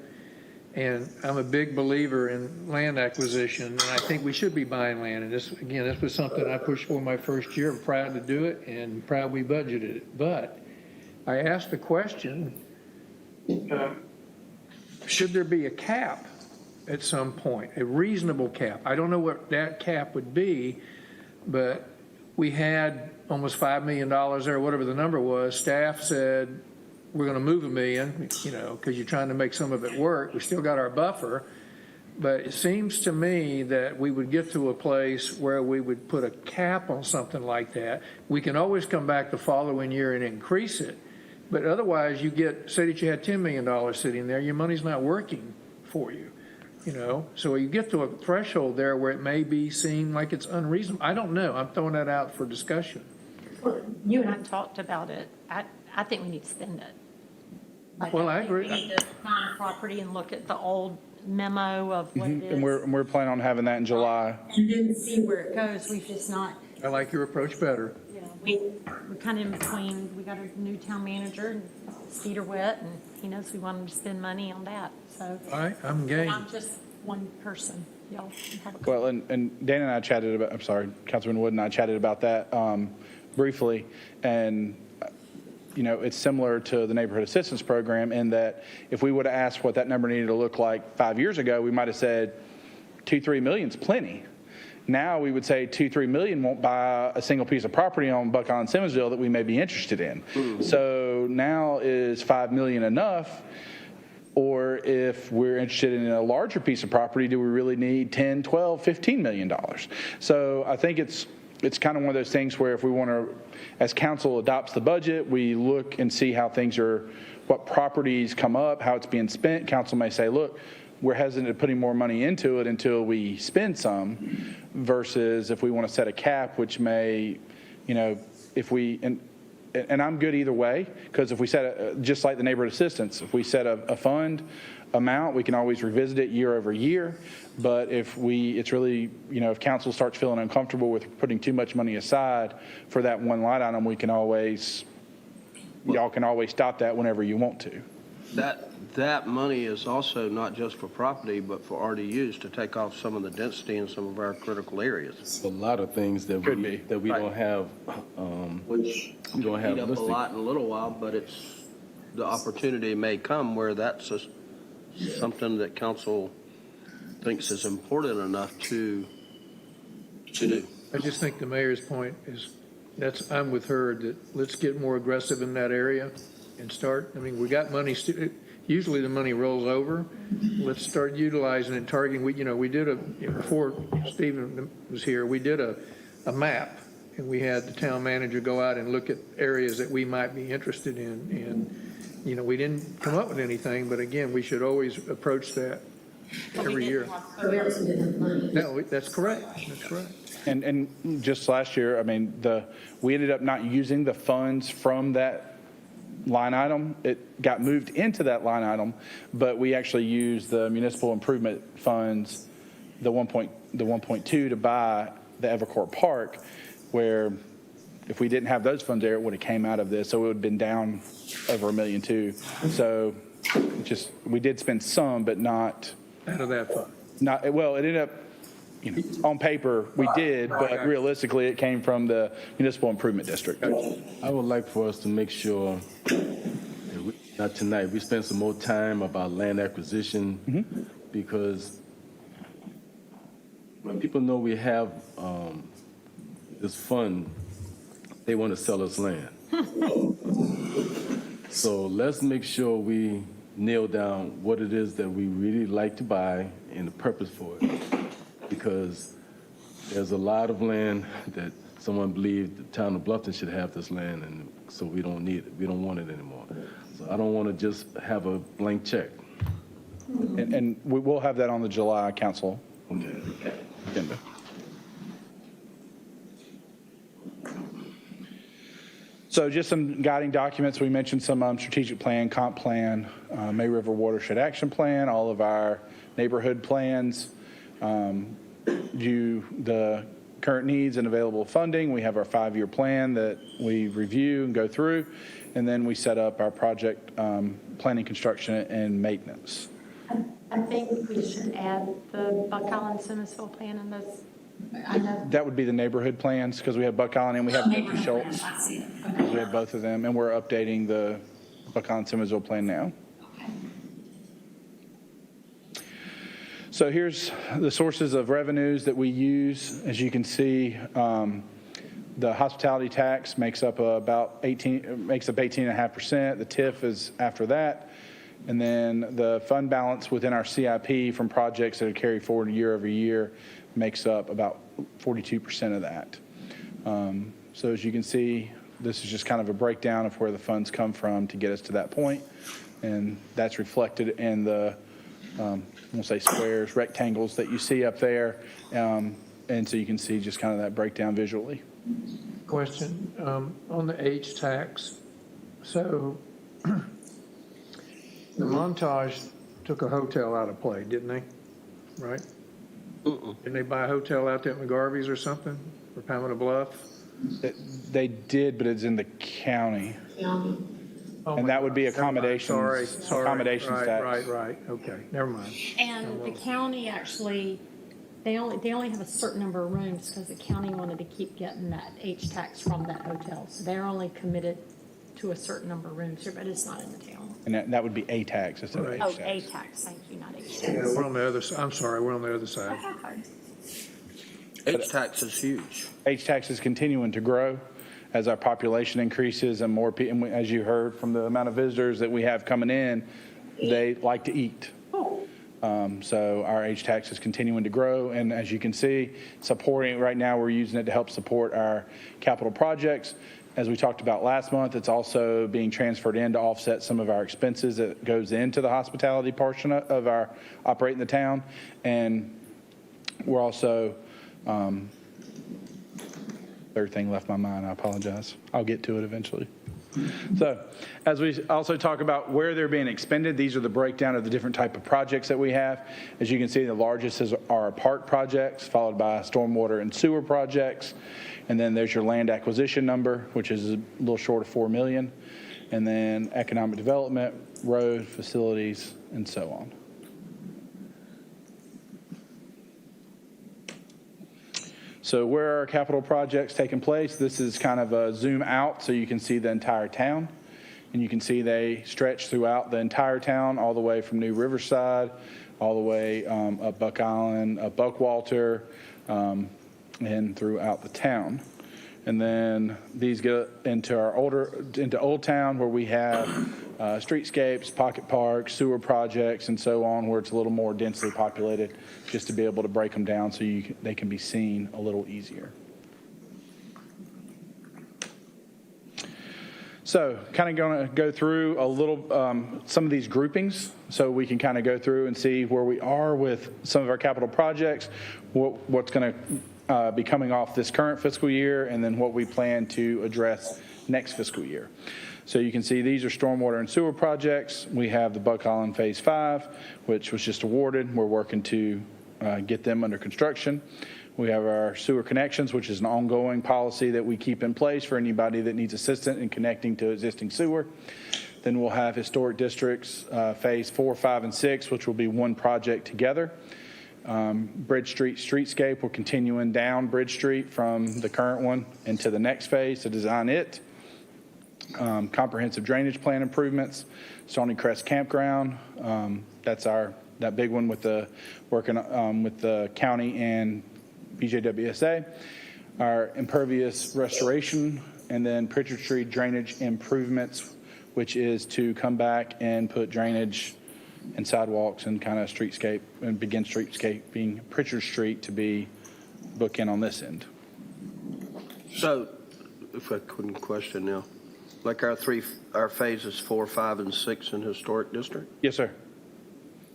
And I'm a big believer in land acquisition, and I think we should be buying land. And this was something I pushed for my first year. I'm proud to do it and proud we budgeted it. But I asked the question, should there be a cap at some point, a reasonable cap? I don't know what that cap would be, but we had almost $5 million there, whatever the number was. Staff said, we're going to move $1 million, because you're trying to make some of it work. We still got our buffer. But it seems to me that we would get to a place where we would put a cap on something like that. We can always come back the following year and increase it. But otherwise, you get, say that you had $10 million sitting there, your money's not working for you, you know? So you get to a threshold there where it may be seen like it's unreasonable. I don't know. I'm throwing that out for discussion. You and I talked about it. I think we need to spend it. Like, Well, I think agree. We need to find property and look at the old memo of what it is. And we're planning on having that in July. And then see where it goes. We've just not, I like your approach better. you know, we're kind of in between. We got a new town manager and his feet are wet and he knows we want him to spend money on that. So All right, I'm game. I'm just one person. Y'all have a Well, and Dan and I chatted about, I'm sorry, Councilman Wood and I chatted about that briefly. And, you know, it's similar to the Neighborhood Assistance Program in that if we would have asked what that number needed to look like 5 years ago, we might have said 2-3 million's plenty. Now we would say 2-3 million won't buy a single piece of property on Buck Island, Simmonsville that we may be interested in. So now is 5 million enough? Or if we're interested in a larger piece of property, do we really need 10, 12, 15 million dollars? So I think it's kind of one of those things where if we want to, as council adopts the budget, we look and see how things are, what properties come up, how it's being spent. Council may say, look, we're hesitant at putting more money into it until we spend some, versus if we want to set a cap, which may, you know, if we, and I'm good either way, because if we set just like the neighborhood assistance, if we set a fund amount, we can always revisit it year over year. But if it's really, you know, if council starts feeling uncomfortable with putting too much money aside for that one line item, we can always, y'all can always stop that whenever you want to. That money is also not just for property, but for RDUs to take off some of the density in some of our critical areas. A lot of things that Could we, be. that we Right. don't have, Which we don't have eat up a listed. lot in a little while, but the opportunity may come where that's something that council thinks is important enough to do. I just think the mayor's point is, I'm with her, that let's get more aggressive in that area and start, I mean, we got money, usually the money rolls over. Let's start utilizing it, targeting, we did before Stephen was here, we did a map, and we had the town manager go out and look at areas that we might be interested in, and, we didn't come up with anything, but again, we should always approach that every year. No, that's correct, that's correct. And just last year, I mean, we ended up not using the funds from that line item. It got moved into that line item, but we actually used the municipal improvement funds, the 1.2 to buy the Evercore Park, where if we didn't have those funds there, it would have came out of this. So it would have been down over $1 million too. So we did spend some, but not Out of that fund. well, it ended up, on paper we did, but realistically it came from the municipal improvement district. I would like for us to make sure, that not tonight, we spend some more time about land acquisition, because when people know we have this fund, they want to sell us land. So let's make sure we nail down what it is that we really like to buy and the purpose for it. Because there's a lot of land that someone believes the town of Bluffton should have this land, and so we don't need it. We don't want it anymore. So I don't want to just have a blank check. And we will have that on the July council agenda. So just some guiding documents. We mentioned some strategic plan, comp plan, May River Watershed Action Plan, all of our neighborhood plans, the current needs and available funding. We have our 5-year plan that we review and go through, and then we set up our project planning, construction, and maintenance. I think we should add the Buck Island Simmonsville plan in those. I know. That would be the neighborhood plans, because we have Buck Island and we have Deputy Schultz. We have both of them, and we're updating the Buck Island Simmonsville plan now. So here's the sources of revenues that we use. As you can see, the hospitality tax makes up 18.5%. The TIF is after that. And then the fund balance within our CIP from projects that are carried forward year over year makes up about 42% of that. So as you can see, this is just kind of a breakdown of where the funds come from to get us to that point. And that's reflected in the, we'll say squares, rectangles that you see up there. And so you can see just kind of that breakdown visually. Question, on the H tax, so the Montage took a hotel out of play, didn't they? Right? Didn't they buy a hotel out there at McGarvey's or something, or Pamela Bluff? They did, but it's in the county. Oh, And my that would be God. Never mind. accommodations, Sorry. accommodations tax. Right, okay, never mind. And the county actually, they only have a certain number of rooms because the county wanted to keep getting that H tax from that hotel. So they're only committed to a certain number of rooms here, but it's not in the town. And that would be a tax instead of Right. Oh, H A tax. tax, thank you, not H Yeah, tax. we're on the other, I'm sorry, we're on the other side. H-tax is huge. H tax is continuing to grow as our population increases and more people, as you heard from the amount of visitors that we have coming in, they like to eat. So our H tax is continuing to grow, and as you can see, supporting it right now, we're using it to help support our capital projects. As we talked about last month, it's also being transferred in to offset some of our expenses that goes into the hospitality portion of our operating the town. And we're also, third thing left my mind, I apologize. I'll get to it eventually. So as we also talk about where they're being expended, these are the breakdown of the different type of projects that we have. As you can see, the largest are our park projects, followed by stormwater and sewer projects. And then there's your land acquisition number, which is a little short of 4 million. And then economic development, road, facilities, and so on. So where are our capital projects taking place? This is kind of a zoom out so you can see the entire town. And you can see they stretch throughout the entire town, all the way from New Riverside, all the way up Buck Island, up Buckwalter, and throughout the town. And then these get into into Old Town, where we have streetscapes, pocket parks, sewer projects, and so on, where it's a little more densely populated, just to be able to break them down so they can be seen a little easier. So kind of going to go through a little, some of these groupings so we can kind of go through and see where we are with some of our capital projects, what's going to be coming off this current fiscal year, and then what we plan to address next fiscal year. So you can see these are stormwater and sewer projects. We have the Buck Island Phase 5, which was just awarded. We're working to get them under construction. We have our sewer connections, which is an ongoing policy that we keep in place for anybody that needs assistance in connecting to existing sewer. Then we'll have historic districts, Phase 4, 5, and 6, which will be one project together. Bridge Street streetscape, we're continuing down Bridge Street from the current one into the next phase to design it. Comprehensive drainage plan improvements, Stony Crest Campground, that's that big one with the working with the county and BJWSA. Our impervious restoration, and then Pritchard Street drainage improvements, which is to come back and put drainage and sidewalks and kind of streetscape and begin streetscaping Pritchard Street to be bookend on this end. So, if I couldn't question now, like our phases 4, 5, and 6 in historic district, Yes, sir.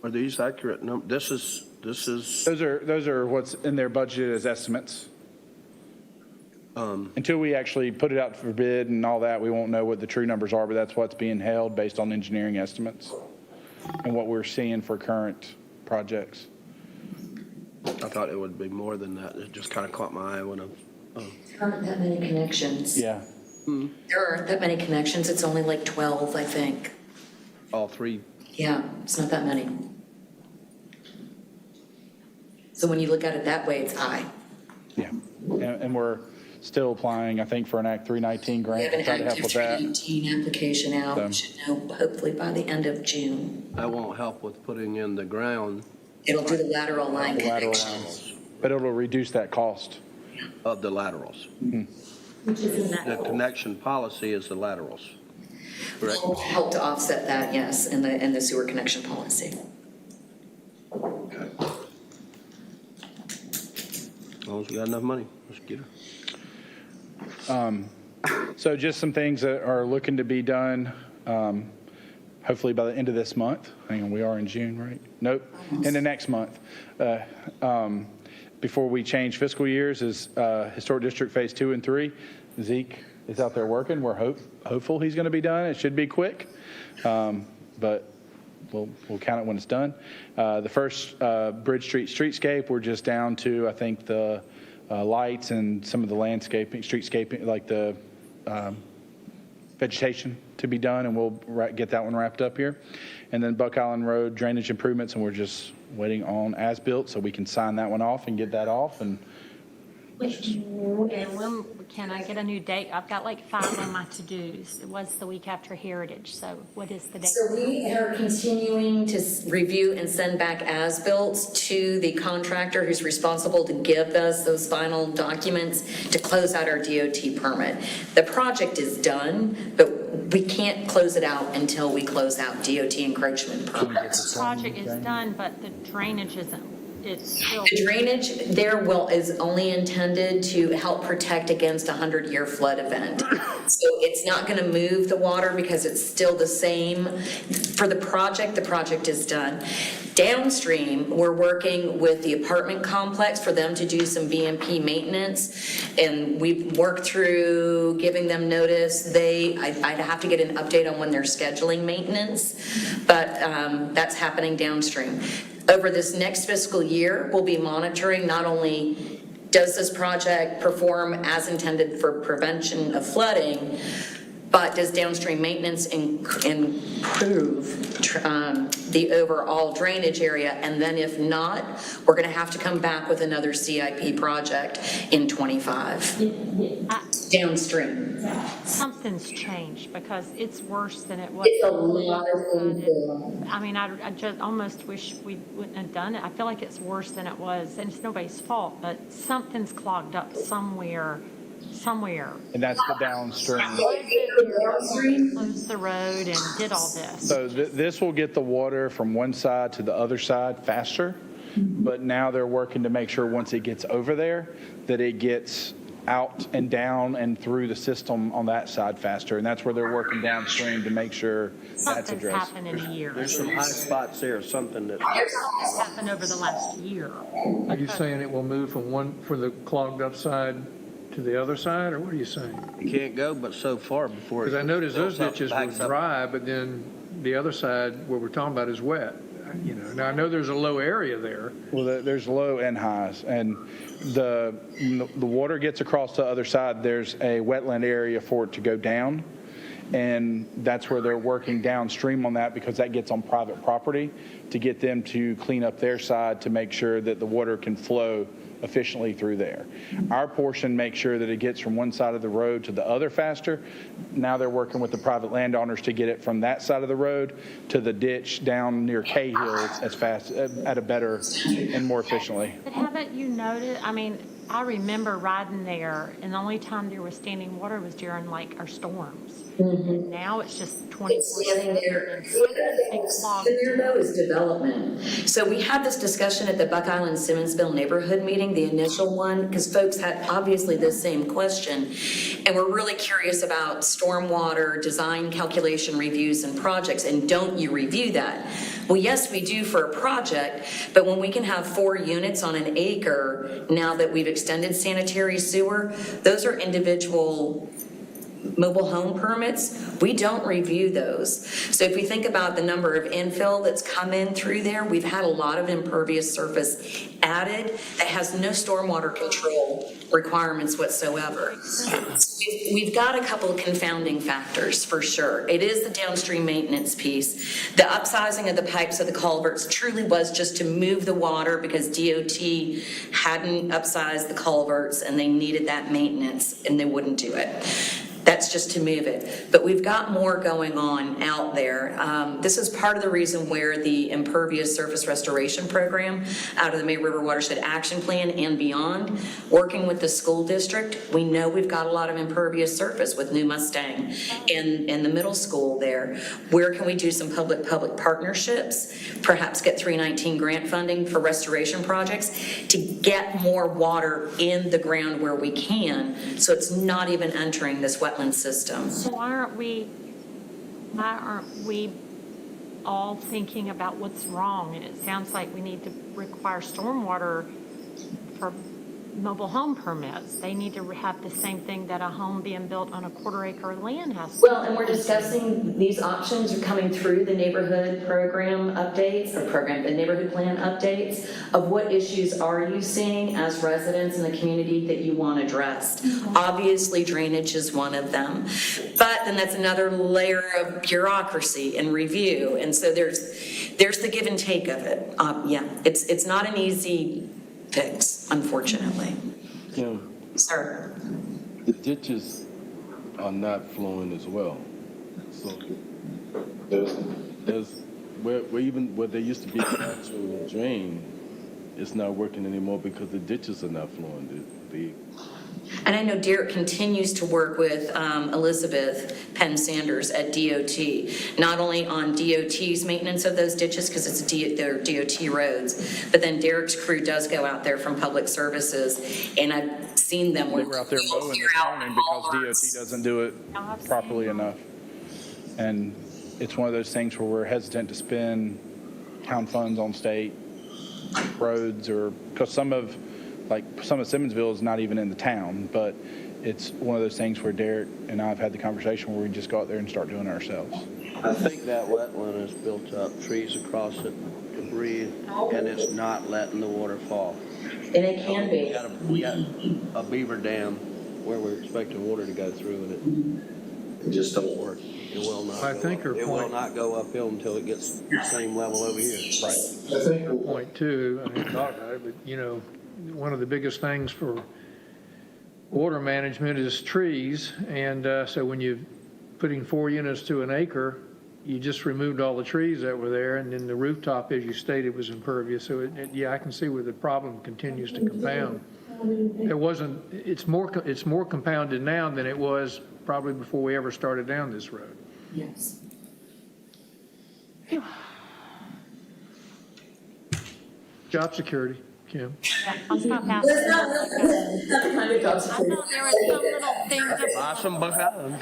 are these accurate numbers? This is. Those are what's in their budget as estimates. Until we actually put it out for bid and all that, we won't know what the true numbers are, but that's what's being held based on engineering estimates and what we're seeing for current projects. I thought it would be more than that. It just kind of caught my eye when I. There aren't that many connections. Yeah. There aren't that many connections. It's only like 12, I think. All three. Yeah, it's not that many. So when you look at it that way, it's high. Yeah. And we're still applying, I think, for an Act 319 We grant have to an try to help active with that. 318 application out. So- We should know hopefully by the end of June. That won't help with putting in the ground It'll do the lateral line Lateral connections. But it'll reduce that cost. of the laterals. Which is in that. The connection policy is the laterals. Correct? Will help to offset that, yes, in the sewer connection policy. As long as we got enough money, let's get her. So just some things that are looking to be done, hopefully by the end of this month. Hang on, we are in June, right? Nope, in the next month. Before we change fiscal years is Historic District Phase 2 and 3. Zeke is out there working. We're hopeful he's going to be done. It should be quick, but we'll count it when it's done. The first Bridge Street streetscape, we're just down to, I think, the lights and some of the landscaping, streetscaping, like the vegetation to be done, and we'll get that one wrapped up here. And then Buck Island Road drainage improvements, and we're just waiting on as-built so we can sign that one off and get that off. And when can I get a new date? I've got like 5 on my to-dos. It was the week after Heritage, so what is the date? So we are continuing to review and send back as-built to the contractor who's responsible to give us those final documents to close out our DOT permit. The project is done, but we can't close it out until we close out DOT encroachment permits. The project is done, but the drainage isn't. It's still. The drainage there is only intended to help protect against a 100-year flood event. So it's not going to move the water because it's still the same. For the project is done. Downstream, we're working with the apartment complex for them to do some BMP maintenance, and we've worked through giving them notice. I'd have to get an update on when they're scheduling maintenance, but that's happening downstream. Over this next fiscal year, we'll be monitoring not only does this project perform as intended for prevention of flooding, but does downstream maintenance improve the overall drainage area? And then if not, we're going to have to come back with another CIP project in 25. Downstream. Something's changed because it's worse than it was. It's a lot of things. I mean, I just almost wish we wouldn't have done it. I feel like it's worse than it was, and it's nobody's fault, but something's clogged up somewhere. And that's the downstream. Closed the road and did all this. So this will get the water from one side to the other side faster, but now they're working to make sure once it gets over there that it gets out and down and through the system on that side faster. And that's where they're working downstream to make sure that's Something's addressed. happened in a year. There's some high spots there, something that, Something's happened over the last year. Are you saying it will move from the clogged up side to the other side, or what are you saying? you can't go but so far before it. Because I noticed those fills up, ditches were backs up. dry, but then the other side, where we're talking about, is wet. You know, now I know there's a low area there. Well, there's low and highs, and the water gets across the other side. There's a wetland area for it to go down, and that's where they're working downstream on that because that gets on private property to get them to clean up their side to make sure that the water can flow efficiently through there. Our portion makes sure that it gets from one side of the road to the other faster. Now they're working with the private landowners to get it from that side of the road to the ditch down near Cahill as fast, at a better and more efficiently. But haven't you noticed, I mean, I remember riding there, and the only time there was standing water was during like our storms. And now it's just 24/7. And there though is development. So we had this discussion at the Buck Island Simmonsville neighborhood meeting, the initial one, because folks had obviously the same question. And we're really curious about stormwater design calculation reviews and projects, and don't you review that? Well, yes, we do for a project, but when we can have 4 units on an acre, now that we've extended sanitary sewer, those are individual mobile home permits. We don't review those. So if we think about the number of infill that's come in through there, we've had a lot of impervious surface added that has no stormwater control requirements whatsoever. We've got a couple of confounding factors for sure. It is the downstream maintenance piece. The upsizing of the pipes of the culverts truly was just to move the water because DOT hadn't upsized the culverts and they needed that maintenance and they wouldn't do it. That's just to move it. But we've got more going on out there. This is part of the reason where the impervious surface restoration program out of the May River Watershed Action Plan and beyond, working with the school district, we know we've got a lot of impervious surface with New Mustang in the middle school there. Where can we do some public-public partnerships, perhaps get 319 grant funding for restoration projects to get more water in the ground where we can, so it's not even entering this wetland system. So why aren't we all thinking about what's wrong? And it sounds like we need to require stormwater for mobile home permits. They need to have the same thing that a home being built on a quarter-acre land has. Well, and we're discussing, these options are coming through the neighborhood program updates, the neighborhood plan updates, of what issues are you seeing as residents in the community that you want addressed. Obviously, drainage is one of them, but then that's another layer of bureaucracy and review, and so there's the give and take of it. Yeah, it's not an easy fix, unfortunately. Kim, Sir? the ditches are not flowing as well. So there's where there used to be an actual drain, it's not working anymore because the ditches are not flowing. And I know Derek continues to work with Elizabeth Penn Sanders at DOT, not only on DOT's maintenance of those ditches, because they're DOT roads, but then Derek's crew does go out there from Public Services, and I've seen them. They were out there mowing this morning because DOT doesn't do it properly enough. And it's one of those things where we're hesitant to spend town funds on state roads, or because some of Simmonsville is not even in the town, but it's one of those things where Derek and I have had the conversation where we just go out there and start doing it ourselves. I think that wetland is built up, trees across it, debris, and it's not letting the water fall. And it can be. We got a beaver dam where we're expecting water to go through, and it just don't work. It will not. It will not go uphill until it gets the same level over here. Right. I think her point too, I didn't talk about it, but one of the biggest things for water management is trees. And so when you're putting 4 units to an acre, you just removed all the trees that were there. And then the rooftop, as you stated, was impervious. So I can see where the problem continues to compound. It's more compounded now than it was probably before we ever started down this road. Yes. Job security, Kim. Yeah, I'll stop asking. That's not the kind of job I security. know there are some little things Buy some behind.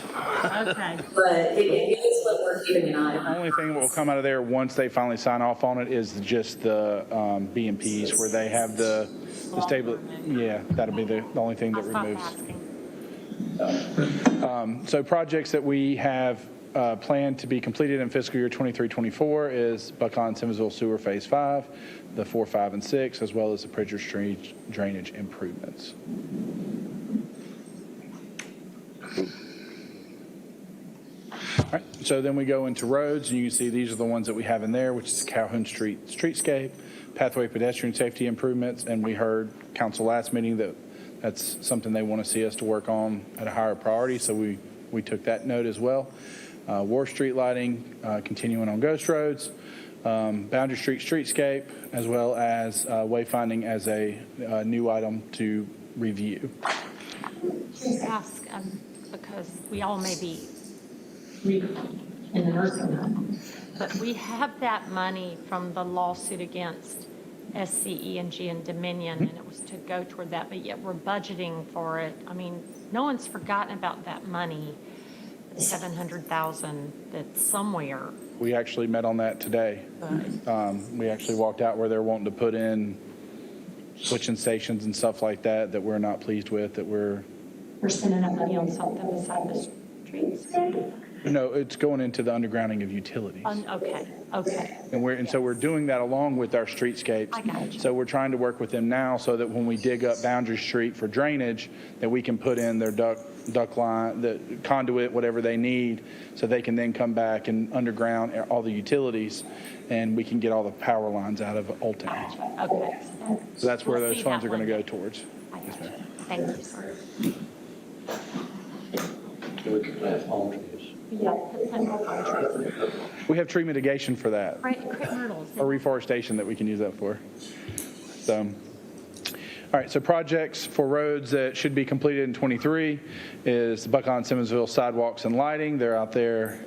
okay. But it is what we're keeping an eye The on. only thing that will come out of there once they finally sign off on it is just the B&Ps where they have the stable. Yeah, that'll be the only thing that I'll stop removes. asking. So projects that we have planned to be completed in fiscal year 23-24 is Buckheim-Simmonsville Sewer Phase 5, the 4, 5, and 6, as well as the Pritchard Street drainage improvements. All right, so then we go into roads, and you can see these are the ones that we have in there, which is Calhoun Street streetscape, pathway pedestrian safety improvements, and we heard council last meeting that that's something they want to see us to work on at a higher priority, so we took that note as well. War Street lighting, continuing on Ghost Roads, Boundary Street streetscape, as well as wayfinding as a new item to review. Just ask, because we all may be In the nursing home. but we have that money from the lawsuit against SCE&G and Dominion, and it was to go toward that, but yet we're budgeting for it. I mean, no one's forgotten about that money, $700,000 that's somewhere. We actually met on that today. We actually walked out where they're wanting to put in switching stations and stuff like that we're not pleased with, that we're spending that money on something beside the streets. No, it's going into the undergrounding of utilities. Okay. And so we're doing that along with our streetscapes. I got you. So we're trying to work with them now so that when we dig up Boundary Street for drainage, that we can put in their duct line, the conduit, whatever they need, so they can then come back and underground all the utilities, and we can get all the power lines out of Olton. Okay. So that's where We'll those see funds that are going to one. go towards. I got you. Thank you, sir. We could plant palm trees. Yeah, plant more palm trees. We have tree mitigation for that, Crepe myrtles. or reforestation that we can use that for. So, all right, so projects for roads that should be completed in 23 is the Buck Island Simmonsville sidewalks and lighting. They're out there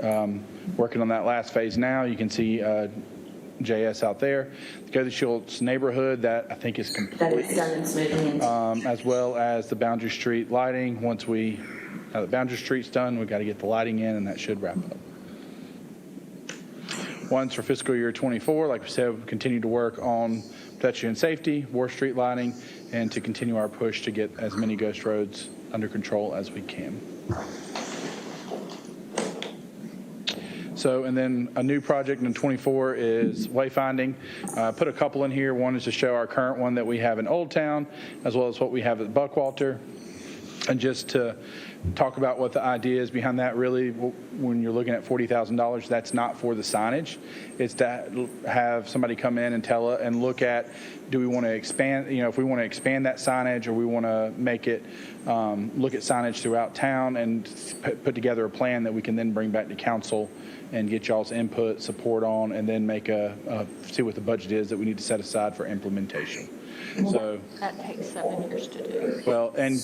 working on that last phase now. You can see JS out there. The Go to Schultz neighborhood, that I think is complete. That is done smoothly. As well as the Boundary Street lighting. Once the Boundary Street's done, we've got to get the lighting in, and that should wrap up. Ones for fiscal year 24, like we said, we continue to work on protection and safety, War Street lighting, and to continue our push to get as many ghost roads under control as we can. So, and then a new project in 24 is wayfinding. Put a couple in here. One is to show our current one that we have in Old Town, as well as what we have at Buckwalter. And just to talk about what the idea is behind that, really, when you're looking at $40,000, that's not for the signage. It's to have somebody come in and and look at, do we want to expand, if we want to expand that signage, or we want to make it, look at signage throughout town and put together a plan that we can then bring back to council and get y'all's input, support on, and then make see what the budget is that we need to set aside for implementation. So That takes 7 years to do. well, and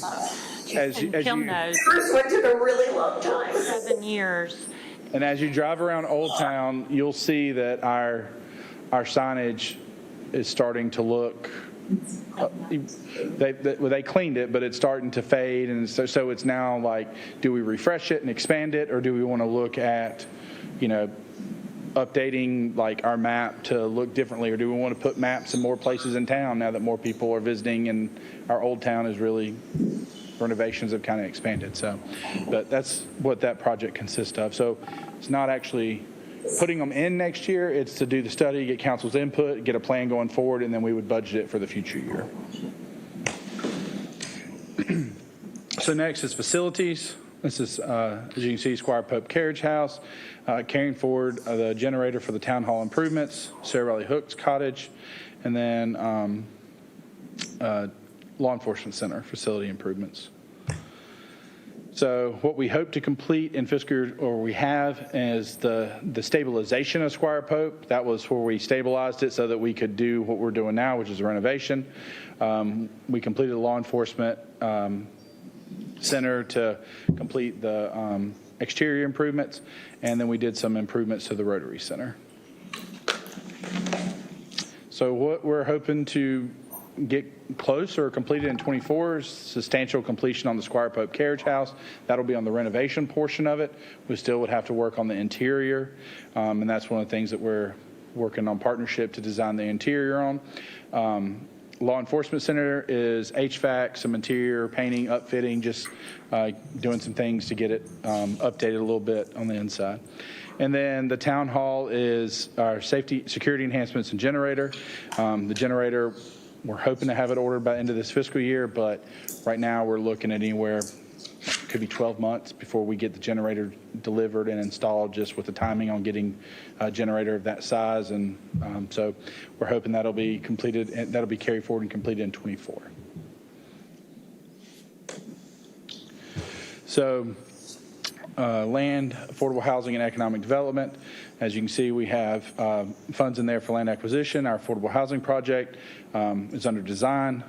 as Kim you knows, First one took a really long time. 7 years. and as you drive around Old Town, you'll see that our signage is starting to look. They cleaned it, but it's starting to fade, and so it's now like, do we refresh it and expand it, or do we want to look at, updating like our map to look differently, or do we want to put maps in more places in town now that more people are visiting and our Old Town is really, renovations have kind of expanded. So, but that's what that project consists of. So it's not actually putting them in next year, it's to do the study, get council's input, get a plan going forward, and then we would budget it for the future year. So next is facilities. This is, as you can see, Squire Pope Carriage House, carrying forward the generator for the town hall improvements, Sarah Riley Hooks Cottage, and then law enforcement center facility improvements. So what we hope to complete in fiscal year, or we have, is the stabilization of Squire Pope. That was where we stabilized it so that we could do what we're doing now, which is a renovation. We completed the law enforcement center to complete the exterior improvements, and then we did some improvements to the Rotary Center. So what we're hoping to get close or completed in 24 is substantial completion on the Squire Pope Carriage House. That'll be on the renovation portion of it. We still would have to work on the interior, and that's one of the things that we're working on partnership to design the interior on. Law Enforcement Center is HVAC, some interior painting, upfitting, just doing some things to get it updated a little bit on the inside. And then the town hall is our security enhancements and generator. The generator, we're hoping to have it ordered by the end of this fiscal year, but right now we're looking at anywhere, could be 12 months before we get the generator delivered and installed, just with the timing on getting a generator of that size. And so we're hoping that'll be completed, and that'll be carried forward and completed in 24. So land, affordable housing, and economic development. As you can see, we have funds in there for land acquisition. Our affordable housing project is under design.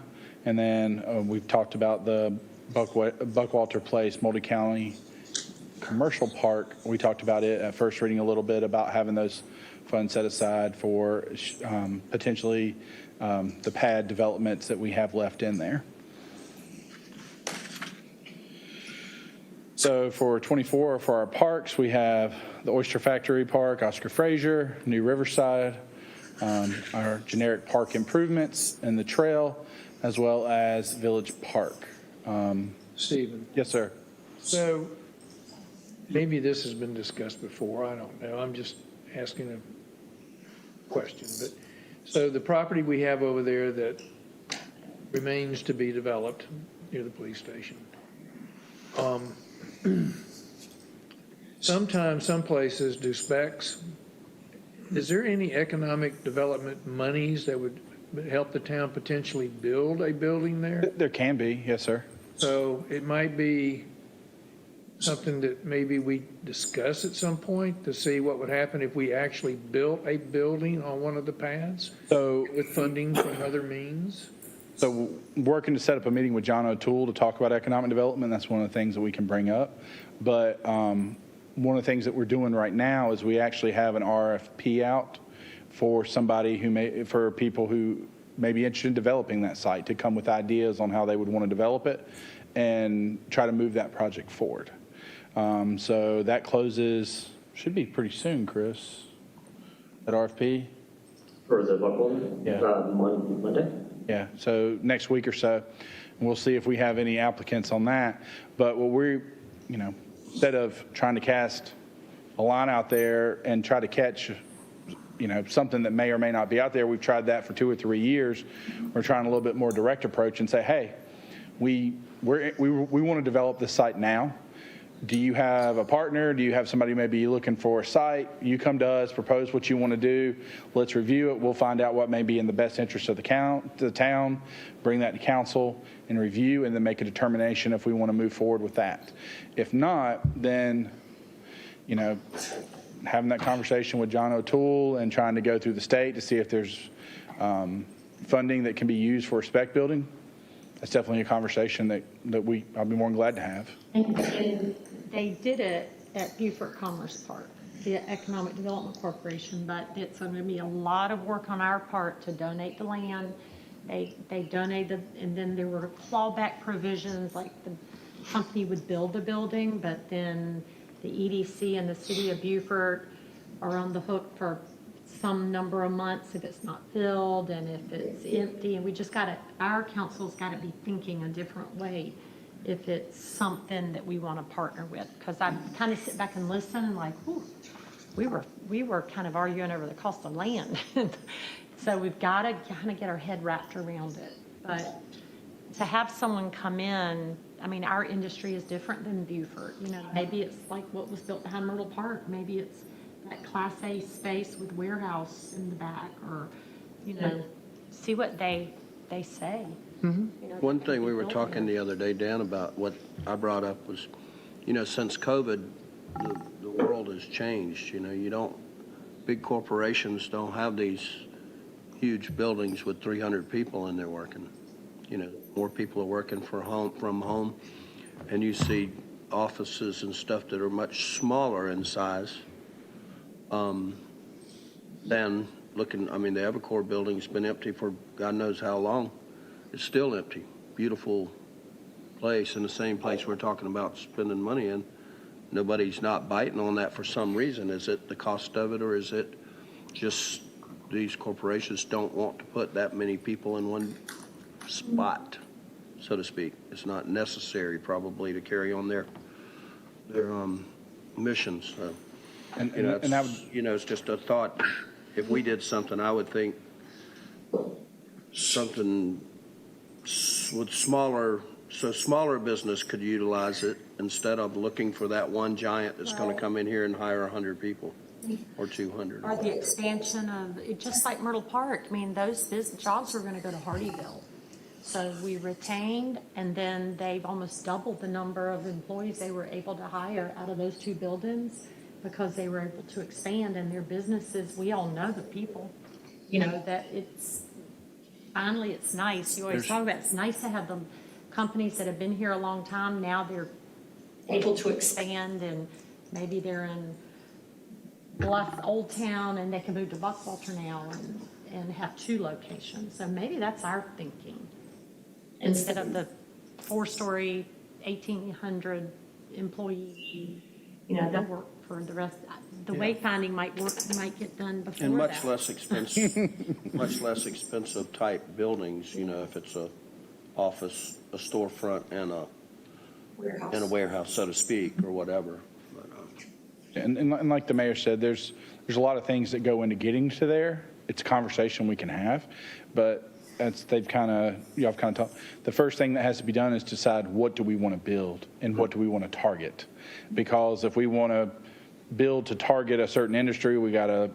And then we've talked about the Buckwalter Place, multi-county commercial park. We talked about it at first reading a little bit about having those funds set aside for potentially the pad developments that we have left in there. So for 24, for our parks, we have the Oyster Factory Park, Oscar Frazier, New Riverside, our generic park improvements, and the trail, as well as Village Park. Stephen, Yes, sir. so maybe this has been discussed before, I don't know, I'm just asking a question. But so the property we have over there that remains to be developed near the police station, sometimes some places do specs. Is there any economic development monies that would help the town potentially build a building there? There can be, yes, sir. So it might be something that maybe we discuss at some point to see what would happen if we actually built a building on one of the pads So, with funding from other means? so working to set up a meeting with John O'Toole to talk about economic development, that's one of the things that we can bring up. But one of the things that we're doing right now is we actually have an RFP out for somebody for people who may be interested in developing that site to come with ideas on how they would want to develop it and try to move that project forward. So that closes, should be pretty soon, Chris, that RFP. For the Buckle? Yeah. Monday? Yeah, so next week or so, and we'll see if we have any applicants on that. But what instead of trying to cast a line out there and try to catch, something that may or may not be out there, we've tried that for 2 or 3 years. We're trying a little bit more direct approach and say, hey, we want to develop this site now. Do you have a partner? Do you have somebody maybe looking for a site? You come to us, propose what you want to do. Let's review it. We'll find out what may be in the best interest of the town, bring that to council and review, and then make a determination if we want to move forward with that. If not, then, having that conversation with John O'Toole and trying to go through the state to see if there's funding that can be used for a spec building. That's definitely a conversation that I'll be more than glad to have. And they did it at Beaufort Commerce Park, the Economic Development Corporation, but it's going to be a lot of work on our part to donate the land. They donated, and then there were clawback provisions, like the company would build the building, but then the EDC and the city of Beaufort are on the hook for some number of months if it's not filled and if it's empty. And we just our council's got to be thinking a different way if it's something that we want to partner with. Because I kind of sit back and listen and like, whew, we were kind of arguing over the cost of land. So we've got to kind of get our head wrapped around it. But to have someone come in, I mean, our industry is different than Beaufort. Maybe it's like what was built behind Myrtle Park. Maybe it's that Class A space with warehouse in the back, or, see what they say. One thing we were talking the other day, Dan, about what I brought up was, since COVID, the world has changed. Big corporations don't have these huge buildings with 300 people in there working. More people are working from home, and you see offices and stuff that are much smaller in size than the Evercore building's been empty for God knows how long. It's still empty. Beautiful place, in the same place we're talking about spending money in. Nobody's not biting on that for some reason. Is it the cost of it, or is it just these corporations don't want to put that many people in one spot, so to speak? It's not necessary probably to carry on their missions. It's just a thought. If we did something, I would think something with smaller business could utilize it instead of looking for that one giant that's going to come in here and hire 100 people or 200. Or the expansion of, just like Myrtle Park, those jobs were going to go to Hardyville. So we retained, and then they've almost doubled the number of employees they were able to hire out of those 2 buildings because they were able to expand, and their businesses, we all know the people, that it's nice. You always talk about it's nice to have the companies that have been here a long time. Now they're able to expand, and maybe they're in Bluff, Old Town, and they can move to Buckwalter now and have 2 locations. So maybe that's our thinking. Instead of the 4-story, 1,800 employee, they'll work for the rest. The wayfinding might get done before that. And much less expensive type buildings, if it's a office, a storefront, and a warehouse, so to speak, or whatever. And like the mayor said, there's a lot of things that go into getting to there. It's a conversation we can have, but I've kind of talked. The first thing that has to be done is decide what do we want to build and what do we want to target. Because if we want to build to target a certain industry, we got to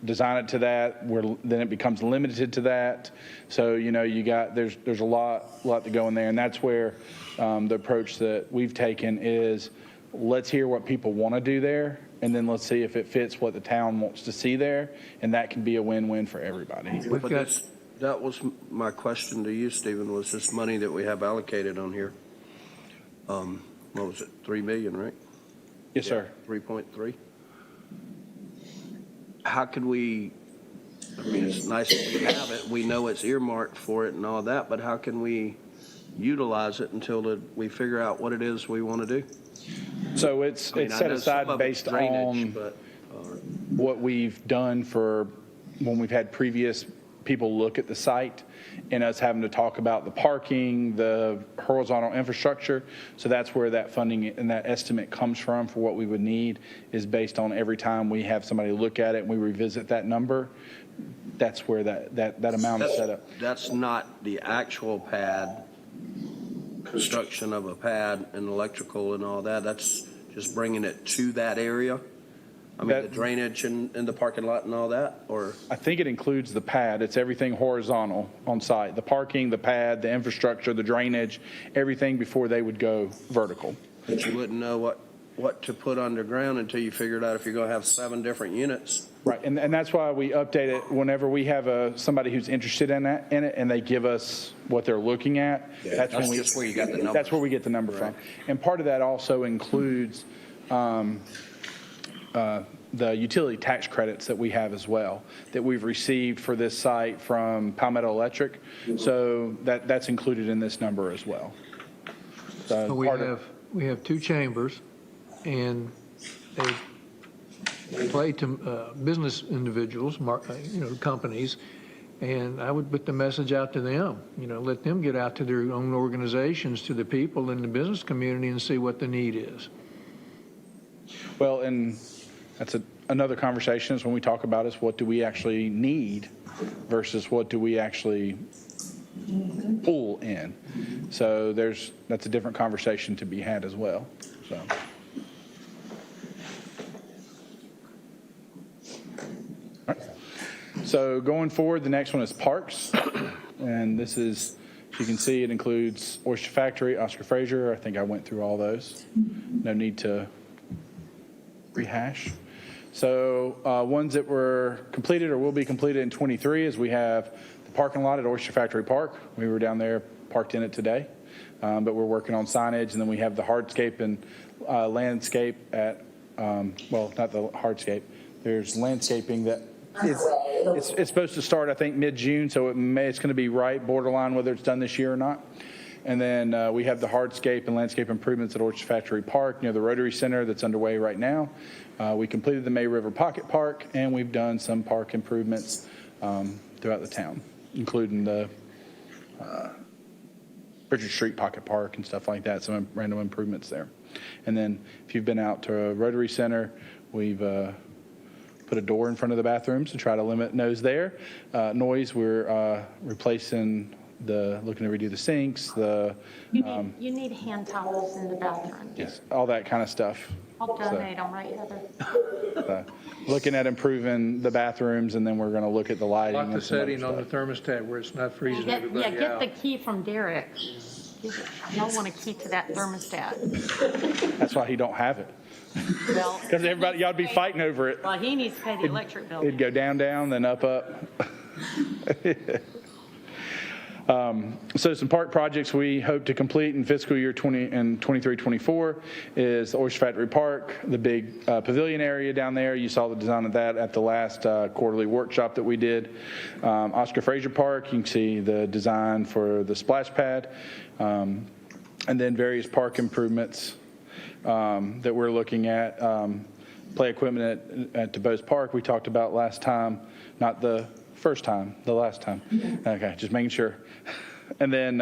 design it to that. Then it becomes limited to that. So there's a lot to go in there, and that's where the approach that we've taken is let's hear what people want to do there, and then let's see if it fits what the town wants to see there, and that can be a win-win for everybody. We've But got, that was my question to you, Stephen, was this money that we have allocated on here. What was it, 3 million, right? Yes, sir. 3.3? How could we, I mean, it's nice that we have it, we know it's earmarked for it and all that, but how can we utilize it until we figure out what it is we want to do? So it's I mean, I set know aside some of it's based drainage, on but, what we've done for when we've had previous people look at the site and us having to talk about the parking, the horizontal infrastructure. So that's where that funding and that estimate comes from for what we would need, is based on every time we have somebody look at it and we revisit that number. That's where that amount is set up. That's not the actual pad, construction of a pad and electrical and all that. That's just bringing it to that area. I mean, the drainage and the parking lot and all that, or? I think it includes the pad. It's everything horizontal on site. The parking, the pad, the infrastructure, the drainage, everything before they would go vertical. But you wouldn't know what to put underground until you figured out if you're going to have 7 different units. Right, and that's why we update it whenever we have somebody who's interested in it, and they give us what they're looking at. That's just where you got the number. That's where we get the number from. And part of that also includes the utility tax credits that we have as well, that we've received for this site from Palmetto Electric. So that's included in this number as well. So we have 2 chambers, and they play to business individuals, companies, and I would put the message out to them, let them get out to their own organizations, to the people in the business community, and see what the need is. Well, and that's another conversation is when we talk about is what do we actually need versus what do we actually pull in. So that's a different conversation to be had as well. So. All right. So going forward, the next one is parks, and this is, as you can see, it includes Oyster Factory, Oscar Frazier. I think I went through all those. No need to rehash. So ones that were completed or will be completed in 23 is we have the parking lot at Oyster Factory Park. We were down there, parked in it today, but we're working on signage. And then we have the hardscape and landscape at, well, not the hardscape. There's landscaping that it's supposed to start, I think, mid-June. So it's going to be right borderline whether it's done this year or not. And then we have the hardscape and landscape improvements at Oyster Factory Park near the Rotary Center that's underway right now. We completed the May River Pocket Park, and we've done some park improvements throughout the town, including the Richard Street Pocket Park and stuff like that, some random improvements there. And then if you've been out to Rotary Center, we've put a door in front of the bathrooms to try to limit noise there. Noise, we're replacing looking to redo the sinks, You need hand towels in the bathroom. yes, all that kind of stuff. I'll donate them, right, Heather? Looking at improving the bathrooms, and then we're going to look at the lighting. Lock the and some other setting on the stuff. thermostat where it's not freezing everybody Get the out. key from Derek. Y'all want a key to that thermostat. That's why he don't have it. Well, Because everybody, y'all'd be fighting over it. well, he needs to pay the electric bill. It'd go down, down, then up, up. So some park projects we hope to complete in fiscal year 23-24 is the Oyster Factory Park, the big pavilion area down there. You saw the design of that at the last quarterly workshop that we did. Oscar Frazier Park, you can see the design for the splash pad, and then various park improvements that we're looking at. Play equipment at DeBose Park we talked about last time, not the first time, the last time. Okay, just making sure. And then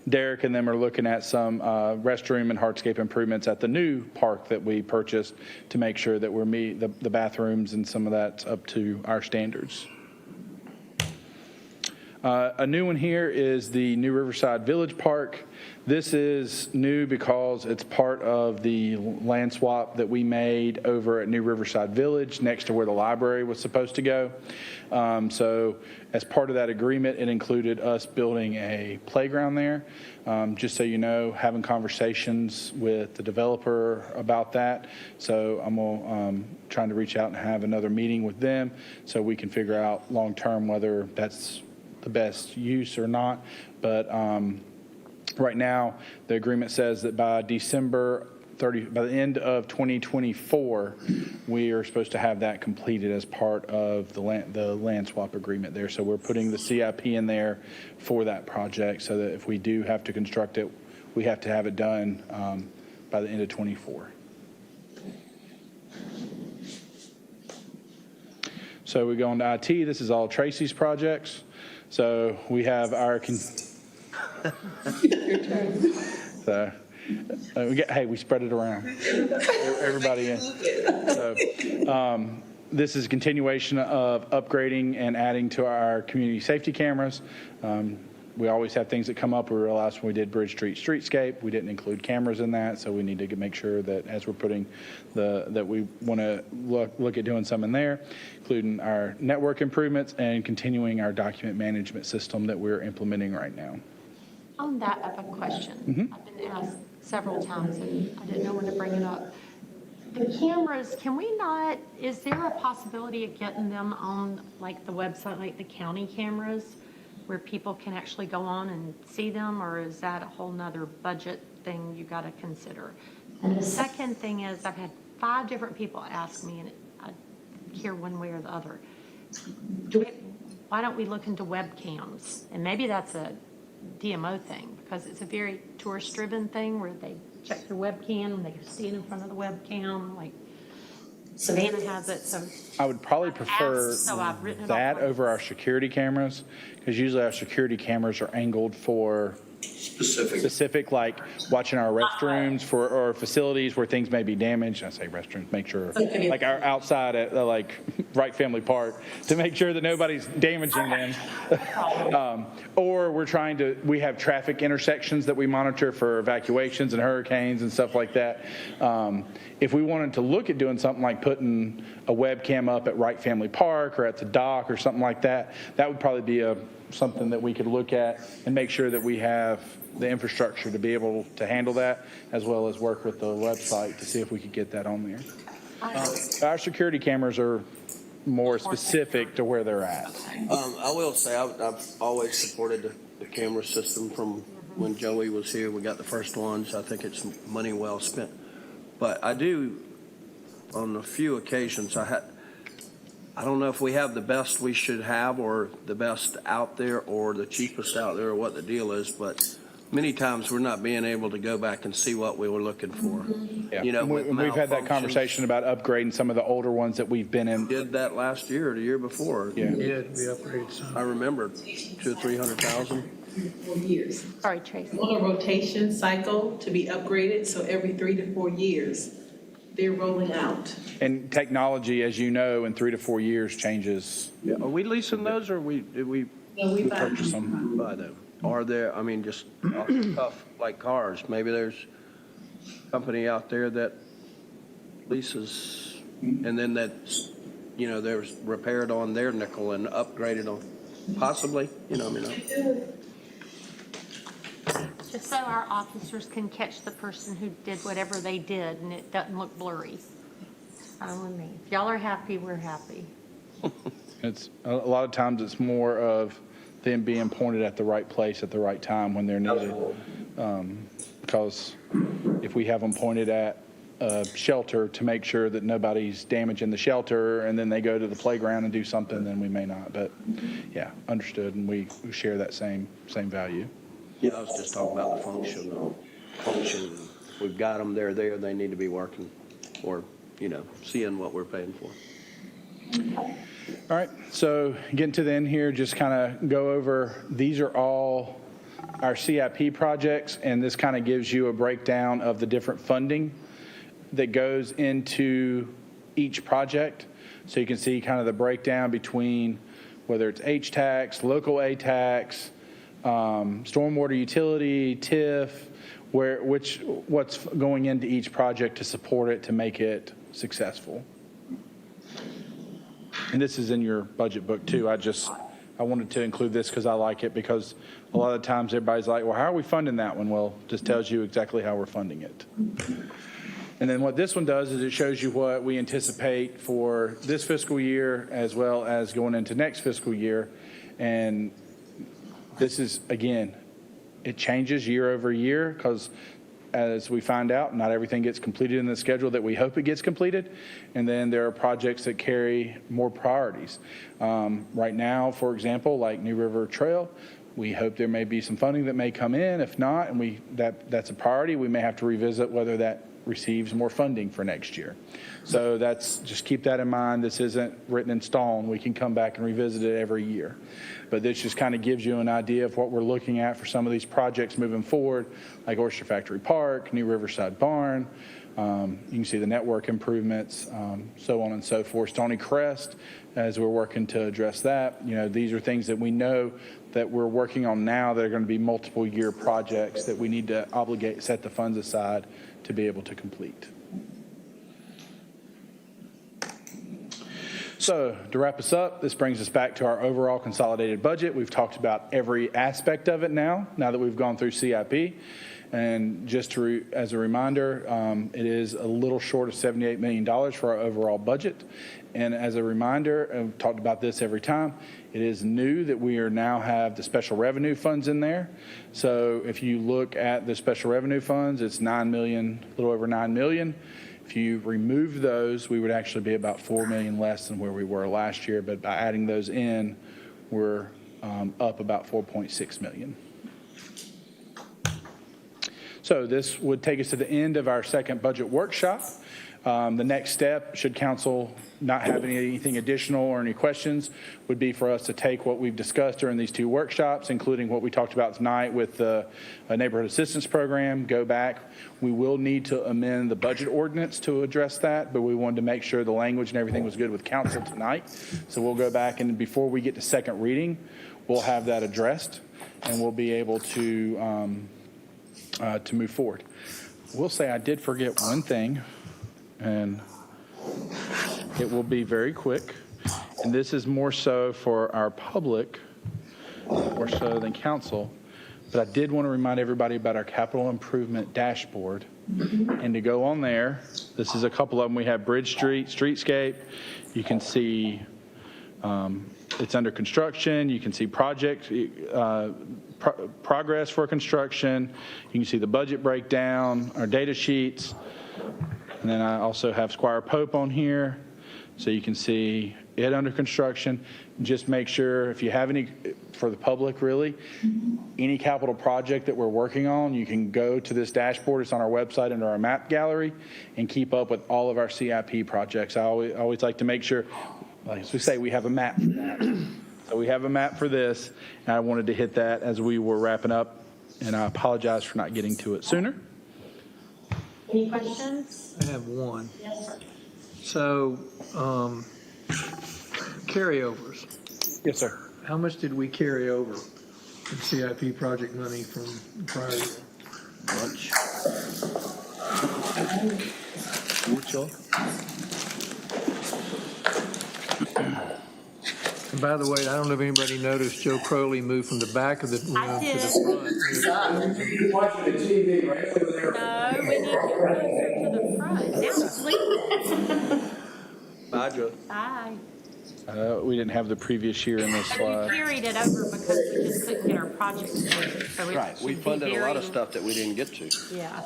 Derek and them are looking at some restroom and hardscape improvements at the new park that we purchased to make sure that we're the bathrooms and some of that's up to our standards. A new one here is the new Riverside Village Park. This is new because it's part of the land swap that we made over at New Riverside Village next to where the library was supposed to go. So as part of that agreement, it included us building a playground there. Just so you know, having conversations with the developer about that. So I'm trying to reach out and have another meeting with them so we can figure out long-term whether that's the best use or not. But right now, the agreement says that by December 30, by the end of 2024, we are supposed to have that completed as part of the land swap agreement there. So we're putting the CIP in there for that project so that if we do have to construct it, we have to have it done by the end of 24. So we go on to IT. This is all Tracy's projects. So we have our we spread it around. Everybody in. So, this is a continuation of upgrading and adding to our community safety cameras. We always have things that come up. We realized when we did Bridge Street Streetscape, we didn't include cameras in that, so we need to make sure that as we're putting that we want to look at doing some in there, including our network improvements and continuing our document management system that we're implementing right now. On that, I have a question. I've been asked several times, and I didn't know when to bring it up. The cameras, is there a possibility of getting them on like the website, like the county cameras, where people can actually go on and see them, or is that a whole nother budget thing you got to consider? And the second thing is, I've had 5 different people ask me, and I hear one way or the other, why don't we look into webcams? And maybe that's a DMO thing, because it's a very tourist-driven thing where they check their webcam and they can see it in front of the webcam, like Savannah has it. So I would probably prefer that over our security cameras, because usually our security cameras are angled for specific, like watching our restrooms or facilities where things may be damaged. I say restrooms, make sure, like our outside at like Wright Family Park, to make sure that nobody's damaging them. Or we have traffic intersections that we monitor for evacuations and hurricanes and stuff like that. If we wanted to look at doing something like putting a webcam up at Wright Family Park or at the dock or something like that, that would probably be something that we could look at and make sure that we have the infrastructure to be able to handle that, as well as work with the website to see if we could get that on there. Our security cameras are more specific to where they're at. I will say I've always supported the camera system from when Joey was here. We got the first ones. I think it's money well spent. But I do, on a few occasions, I don't know if we have the best we should have, or the best out there, or the cheapest out there, or what the deal is, but many times we're not being able to go back and see what we were looking for. Yeah. You know, we've had that conversation about upgrading some of the older ones that we've been in. Did that last year or the year before. Yeah. We upgraded some. I remember 200,000 or 300,000. 4 years. Sorry, Tracy. On a rotation cycle to be upgraded, so every 3 to 4 years, they're rolling out. And technology, as you know, in 3 to 4 years changes. Yeah. Are we leasing those, or did we No, we buy Purchase them. buy them? Are there, just off the cuff, like cars, maybe there's a company out there that leases, and then that's, there's repaired on their nickel and upgraded on, possibly, Just so our officers can catch the person who did whatever they did and it doesn't look blurry. Fine with me. If y'all are happy, we're happy. It's a lot of times it's more of them being pointed at the right place at the right time when they're needed. Because if we have them pointed at a shelter to make sure that nobody's damaging the shelter, and then they go to the playground and do something, then we may not. But yeah, understood, and we share that same value. Yeah, I was just talking about the function. If we've got them, they're there, they need to be working, or, seeing what we're paying for. All right, so getting to the end here, just kind of go over, these are all our CIP projects, and this kind of gives you a breakdown of the different funding that goes into each project. So you can see kind of the breakdown between whether it's H-tax, local A-tax, stormwater utility, TIF, what's going into each project to support it, to make it successful. And this is in your budget book too. I wanted to include this because I like it, because a lot of times everybody's like, well, how are we funding that one? Well, it just tells you exactly how we're funding it. And then what this one does is it shows you what we anticipate for this fiscal year as well as going into next fiscal year. And this is, again, it changes year over year because as we find out, not everything gets completed in the schedule that we hope it gets completed. And then there are projects that carry more priorities. Right now, for example, like New River Trail, we hope there may be some funding that may come in. If not, and that's a priority, we may have to revisit whether that receives more funding for next year. So just keep that in mind. This isn't written in stone. We can come back and revisit it every year. But this just kind of gives you an idea of what we're looking at for some of these projects moving forward, like Oyster Factory Park, New Riverside Barn. You can see the network improvements, so on and so forth. Stony Crest, as we're working to address that. These are things that we know that we're working on now that are going to be multiple year projects that we need to set the funds aside to be able to complete. So to wrap us up, this brings us back to our overall consolidated budget. We've talked about every aspect of it now that we've gone through CIP. And just as a reminder, it is a little short of $78 million for our overall budget. And as a reminder, and we've talked about this every time, it is new that we now have the special revenue funds in there. So if you look at the special revenue funds, it's $9 million, a little over $9 million. If you remove those, we would actually be about $4 million less than where we were last year. But by adding those in, we're up about $4.6 million. So this would take us to the end of our second budget workshop. The next step, should council not have anything additional or any questions, would be for us to take what we've discussed during these two workshops, including what we talked about tonight with the neighborhood assistance program, go back. We will need to amend the budget ordinance to address that, but we wanted to make sure the language and everything was good with council tonight. So we'll go back, and before we get to second reading, we'll have that addressed, and we'll be able to move forward. We'll say I did forget one thing, and it will be very quick. And this is more so for our public, more so than council. But I did want to remind everybody about our capital improvement dashboard. And to go on there, this is a couple of them. We have Bridge Street, Streetscape. You can see it's under construction. You can see project progress for construction. You can see the budget breakdown, our data sheets. And then I also have Squire Pope on here. So you can see it under construction. Just make sure if you have any, for the public really, any capital project that we're working on, you can go to this dashboard. It's on our website under our map gallery, and keep up with all of our CIP projects. I always like to make sure, as we say, we have a map for that. So we have a map for this, and I wanted to hit that as we were wrapping up, and I apologize for not getting to it sooner. Any questions? I have one. Yes, sir. So, carryovers. Yes, sir. How much did we carry over in CIP project money from the prior year? Lunch. Mucho. And by the way, I don't know if anybody noticed, Joe Crowley moved from the back of the room I to did. the front. You're watching the TV right over there. No, we need you closer to the front. Now sleep. Bye, Joe. Bye. We didn't have the previous year in this We slide. carried it over because we just couldn't get our projects through. So it Right, we should be funded a lot of very- stuff that we didn't get to, Yeah.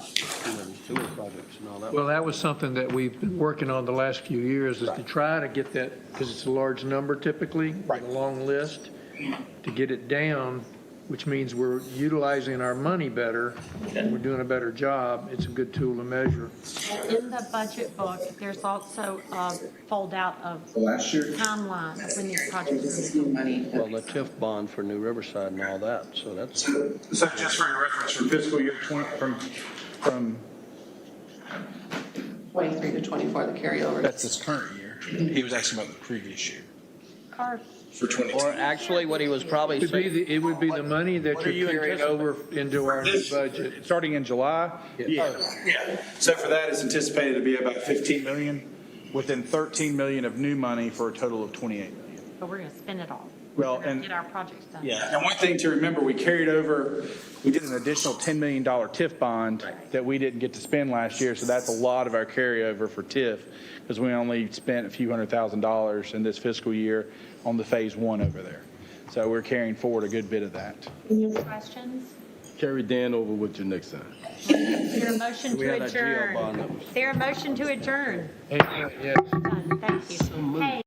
sewer projects and all that. Well, that was something that we've been working on the last few years, is to try to get that, because it's a large number typically, a long list, to get it down, which means we're utilizing our money better, and we're doing a better job. It's a good tool to measure. And in the budget book, there's also a fold out of Last year. timeline of when these projects are going to Well, the TIF bond for New Riverside and all that, so that's, So just for your reference, for fiscal year 20, from 23 to 24, the carryover. that's this current year. He was asking about the previous year. Our for 22. Or actually, what he was probably saying. It would be the money that What are you're you carrying over into our new budget. Starting in July? Yeah. So for that, it's anticipated to be about 15 million. Within 13 million of new money for a total of 28 million. But we're going to spend it all. Well, We're gonna and- get our projects done. Yeah. And one thing to remember, we carried over, We did an additional $10 million TIF bond that we didn't get to spend last year, so that's a lot of our carryover for TIF, because we only spent a few $100,000 in this fiscal year on the phase one over there. So we're carrying forward a good bit of that. Any questions? Carry Dan over with you next time. Is there a motion We to had our GL bond adjourn? numbers. Is there a motion to adjourn? Yes. Done. Thank you. Hey.